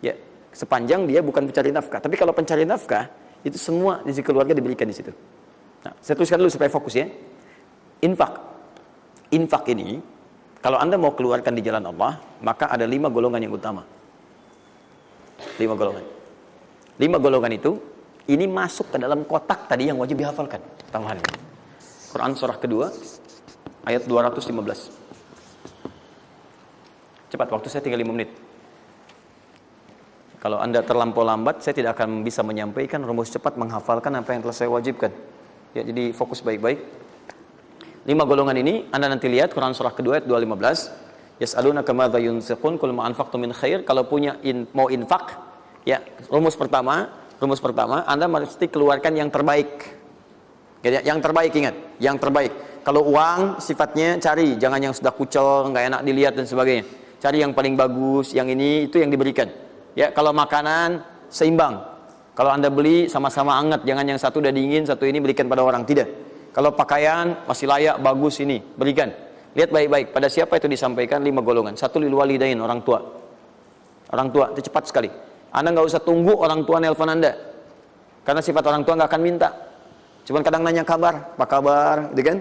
Ya, sepanjang dia bukan pencari nafkah. Tapi kalau pencari nafkah, itu semua rezeki keluarga diberikan di situ. Nah, saya tuliskan dulu supaya fokus ya. Infak. Infak ini, kalau Anda mau keluarkan di jalan Allah, maka ada 5 golongan yang utama. 5 golongan. 5 golongan itu, ini masuk ke dalam kotak tadi yang wajib dihafalkan. Tambahan. Quran surah kedua, ayat 215. Cepat, waktu saya tinggal 5 menit. Kalau Anda terlampau lambat, saya tidak akan bisa menyampaikan rumus cepat menghafalkan apa yang telah saya wajibkan. Ya, jadi fokus baik-baik. 5 golongan ini Anda nanti lihat Quran surah kedua ayat 215. Yas'alunaka madza yunfiqun qul ma anfaqtum min khair. Kalau punya mau infak, ya, rumus pertama Anda mesti keluarkan yang terbaik. Ya, yang terbaik, ingat, yang terbaik. Kalau uang sifatnya cari, jangan yang sudah kucel, enggak enak dilihat dan sebagainya. Cari yang paling bagus, yang ini itu yang diberikan. Ya, kalau makanan seimbang. Kalau Anda beli sama-sama hangat, jangan yang satu udah dingin, satu ini berikan pada orang, tidak. Kalau pakaian masih layak, bagus ini, berikan. Lihat baik-baik, pada siapa itu disampaikan 5 golongan. 1 lil walidain, orang tua. Orang tua, itu cepat sekali. Anda nggak usah tunggu orang tua nelpon Anda. Karena sifat orang tua nggak akan minta. Cuman kadang nanya kabar, apa kabar, gitu kan?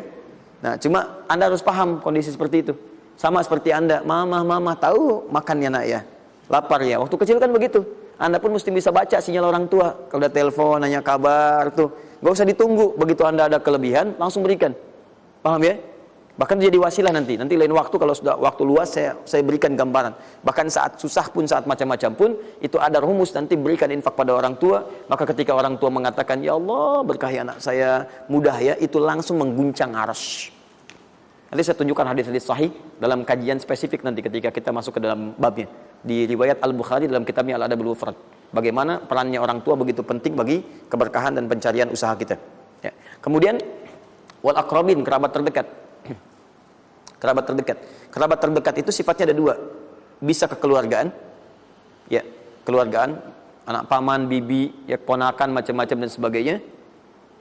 Nah, cuma Anda harus paham kondisi seperti itu. Sama seperti Anda, mama, tahu makannya nak ya? Lapar ya, waktu kecil kan begitu. Anda pun mesti bisa baca sinyal orang tua. Kalau udah telepon, nanya kabar tuh, gak usah ditunggu. Begitu Anda ada kelebihan, langsung berikan. Paham ya? Bahkan jadi wasilah nanti lain waktu kalau sudah waktu luas saya berikan gambaran. Bahkan saat susah pun, saat macam-macam pun, itu ada rumus nanti berikan infak pada orang tua. Maka ketika orang tua mengatakan, ya Allah berkahi anak saya, mudah ya, itu langsung mengguncang arsy. Nanti saya tunjukkan hadis-hadis sahih dalam kajian spesifik nanti ketika kita masuk ke dalam babnya. Di riwayat Al-Bukhari dalam kitabnya Al-Adabul Mufrad. Bagaimana perannya orang tua begitu penting bagi keberkahan dan pencarian usaha kita. Ya. Kemudian, wal aqrabin, kerabat terdekat. Kerabat terdekat. Kerabat terdekat itu sifatnya ada 2. Bisa kekeluargaan. Ya, keluargaan, anak paman, bibi, ya ponakan, macam-macam dan sebagainya.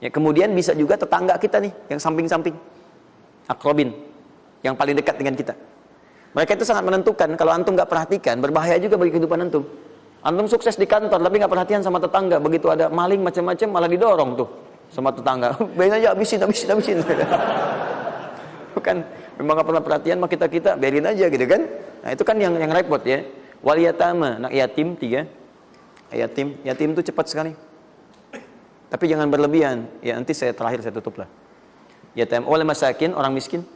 Ya, kemudian bisa juga tetangga kita nih, yang samping-samping. Akrobin, yang paling dekat dengan kita. Mereka itu sangat menentukan. Kalau antum nggak perhatikan, berbahaya juga bagi kehidupan antum. Antum sukses di kantor, tapi nggak perhatian sama tetangga. Begitu ada maling macam-macam, malah didorong tuh sama tetangga. Biarin aja, habisin. Bukan, memang nggak pernah perhatian sama kita, biarin aja gitu kan. Nah itu kan yang repot ya. Wal yatama, anak yatim 3. Yatim itu cepat sekali. Tapi jangan berlebihan. Ya nanti terakhir saya tutup lah. Yatim wal masakin, orang miskin.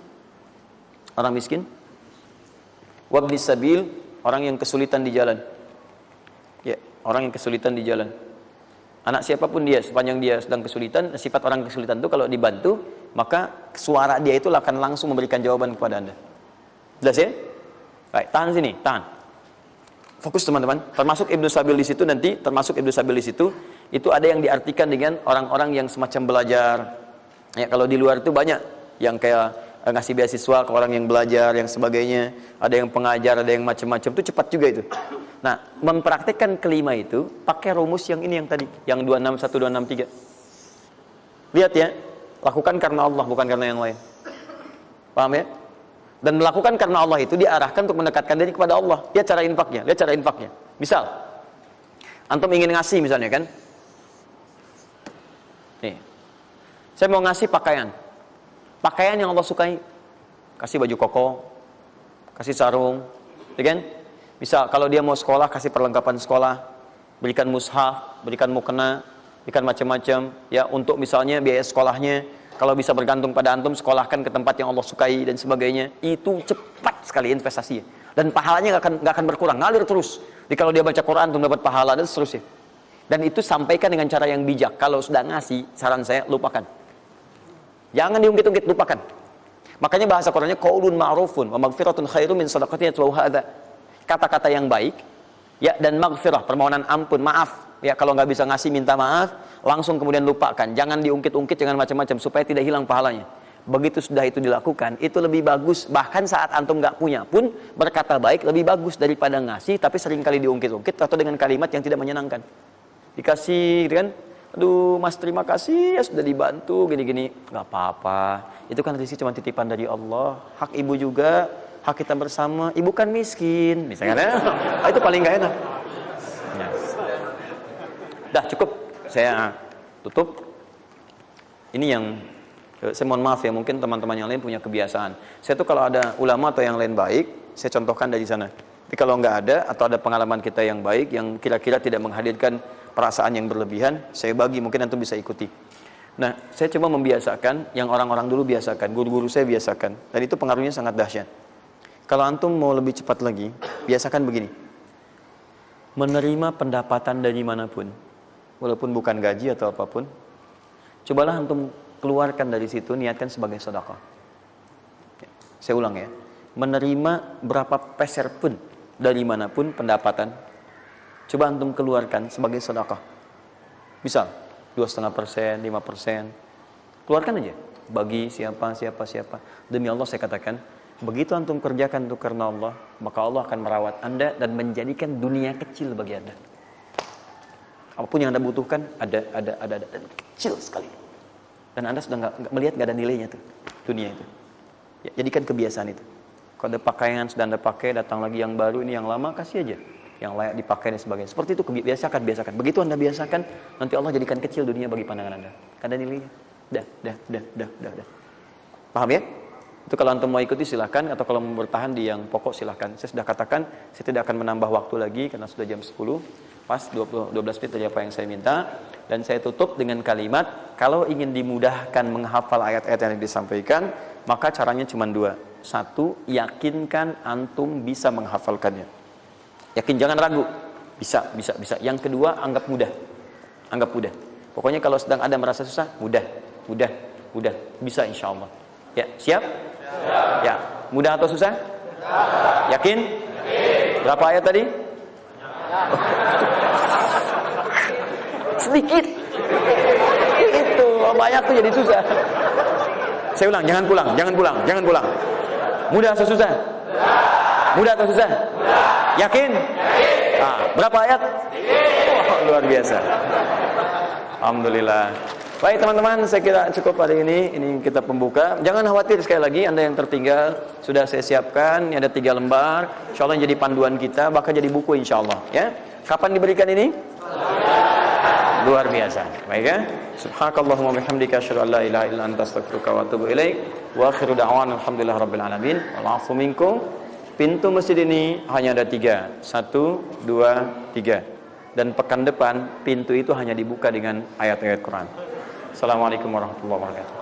Wabnis sabil, orang yang kesulitan di jalan. Ya, orang yang kesulitan di jalan. Anak siapapun dia, sepanjang dia sedang kesulitan, sifat orang kesulitan itu kalau dibantu, maka suara dia itu akan langsung memberikan jawaban kepada Anda. Jelas ya? Baik, tahan sini, tahan. Fokus teman-teman. Termasuk Ibnu Sabil di situ nanti, itu ada yang diartikan dengan orang-orang yang semacam belajar. Ya, kalau di luar itu banyak yang kayak ngasih beasiswa ke orang yang belajar, yang sebagainya. Ada yang pengajar, ada yang macam-macam. Itu cepat juga itu. Nah, mempraktekkan kelima itu pakai rumus yang ini yang tadi, yang 261, 263. Lihat ya, lakukan karena Allah, bukan karena yang lain. Paham ya? Dan melakukan karena Allah itu diarahkan untuk mendekatkan diri kepada Allah. Lihat cara infaknya. Misal, antum ingin ngasih misalnya kan? Nih. Saya mau ngasih pakaian. Pakaian yang Allah sukai. Kasih baju koko, kasih sarung, ya kan? Bisa kalau dia mau sekolah, kasih perlengkapan sekolah, berikan mushaf, berikan mukena, berikan macam-macam, ya, untuk misalnya biaya sekolahnya. Kalau bisa bergantung pada antum, sekolahkan ke tempat yang Allah sukai dan sebagainya. Itu cepat sekali investasinya. Dan pahalanya nggak akan berkurang, ngalir terus. Jadi kalau dia baca Quran, antum dapat pahala dan seterusnya. Dan itu sampaikan dengan cara yang bijak. Kalau sudah ngasih, saran saya, lupakan. Jangan diungkit-ungkit, lupakan. Makanya bahasa Qurannya qaulun ma'rufun wa maghfiratun khairum min shadaqatin yatba'uha adza. Kata-kata yang baik, ya, dan maghfirah, permohonan ampun, maaf. Ya, kalau nggak bisa ngasih, minta maaf, langsung kemudian lupakan. Jangan diungkit-ungkit, jangan macam-macam supaya tidak hilang pahalanya. Begitu sudah itu dilakukan, itu lebih bagus. Bahkan saat antum nggak punya pun berkata baik lebih bagus daripada ngasih tapi seringkali diungkit-ungkit atau dengan kalimat yang tidak menyenangkan. Dikasih, gitu kan? Aduh, Mas, terima kasih ya sudah dibantu gini-gini. Nggak apa-apa. Itu kan rezeki cuma titipan dari Allah. Hak ibu juga, hak kita bersama. Ibu kan miskin, misalnya. Itu paling nggak enak. Nah. Dah cukup. Saya tutup. Ini yang saya mohon maaf ya, mungkin teman-teman yang lain punya kebiasaan. Saya tuh kalau ada ulama atau yang lain baik, saya contohkan dari sana. Tapi kalau nggak ada atau ada pengalaman kita yang baik yang kira-kira tidak menghadirkan perasaan yang berlebihan, saya bagi, mungkin antum bisa ikuti. Nah, saya coba membiasakan yang orang-orang dulu biasakan, guru-guru saya biasakan, dan itu pengaruhnya sangat dahsyat. Kalau antum mau lebih cepat lagi, biasakan begini. Menerima pendapatan dari manapun, walaupun bukan gaji atau apapun, cobalah antum keluarkan dari situ, niatkan sebagai sedekah. Saya ulang ya, menerima berapa peser pun dari manapun pendapatan, coba antum keluarkan sebagai sedekah. Misal 2,5%, 5%, keluarkan aja. Bagi siapa. Demi Allah saya katakan, begitu antum kerjakan itu karena Allah, maka Allah akan merawat anda dan menjadikan dunia kecil bagi anda. Apapun yang anda butuhkan, ada kecil sekali. Dan anda sudah nggak melihat, nggak ada nilainya tuh dunia itu. Ya, jadikan kebiasaan itu. Kalau ada pakaian sudah anda pakai, datang lagi yang baru, ini yang lama kasih aja, yang layak dipakai dan sebagainya. Seperti itu, biasakan. Begitu anda biasakan, nanti Allah jadikan kecil dunia bagi pandangan anda. Nggak ada nilainya. Dah. Paham ya? Itu kalau antum mau ikuti silahkan, atau kalau mau bertahan di yang pokok silahkan. Saya sudah katakan, saya tidak akan menambah waktu lagi karena sudah jam 10. Pas 12 menit dari apa yang saya minta. Dan saya tutup dengan kalimat, kalau ingin dimudahkan menghafal ayat-ayat yang disampaikan, maka caranya cuma dua. Satu, yakinkan antum bisa menghafalkannya. Yakin, jangan ragu. Bisa. Yang kedua, anggap mudah. Pokoknya kalau sedang ada merasa susah, mudah. Bisa insya Allah. Ya, siap? Ya, mudah atau susah? Yakin? Berapa ayat tadi? Sedikit. Itu banyak tuh jadi susah. Saya ulang, jangan pulang. Mudah atau susah? Mudah atau susah? Yakin? Berapa ayat? Luar biasa. Alhamdulillah. Baik teman-teman, saya kira cukup hari ini. Ini kita pembuka. Jangan khawatir sekali lagi, Anda yang tertinggal sudah saya siapkan. Ini ada 3 lembar. Insya Allah jadi panduan kita, bahkan jadi buku insya Allah. Ya. Kapan diberikan ini? Luar biasa. Baik ya. Subhanakallahumma bihamdika asyhadu an la ilaha illa anta astaghfiruka wa atubu ilaik. Wa akhiru da'wana alhamdulillahirabbil alamin. Wal 'afu minkum. Pintu masjid ini hanya ada 3. 1, 2, 3. Dan pekan depan pintu itu hanya dibuka dengan ayat-ayat Quran. Assalamualaikum warahmatullahi wabarakatuh.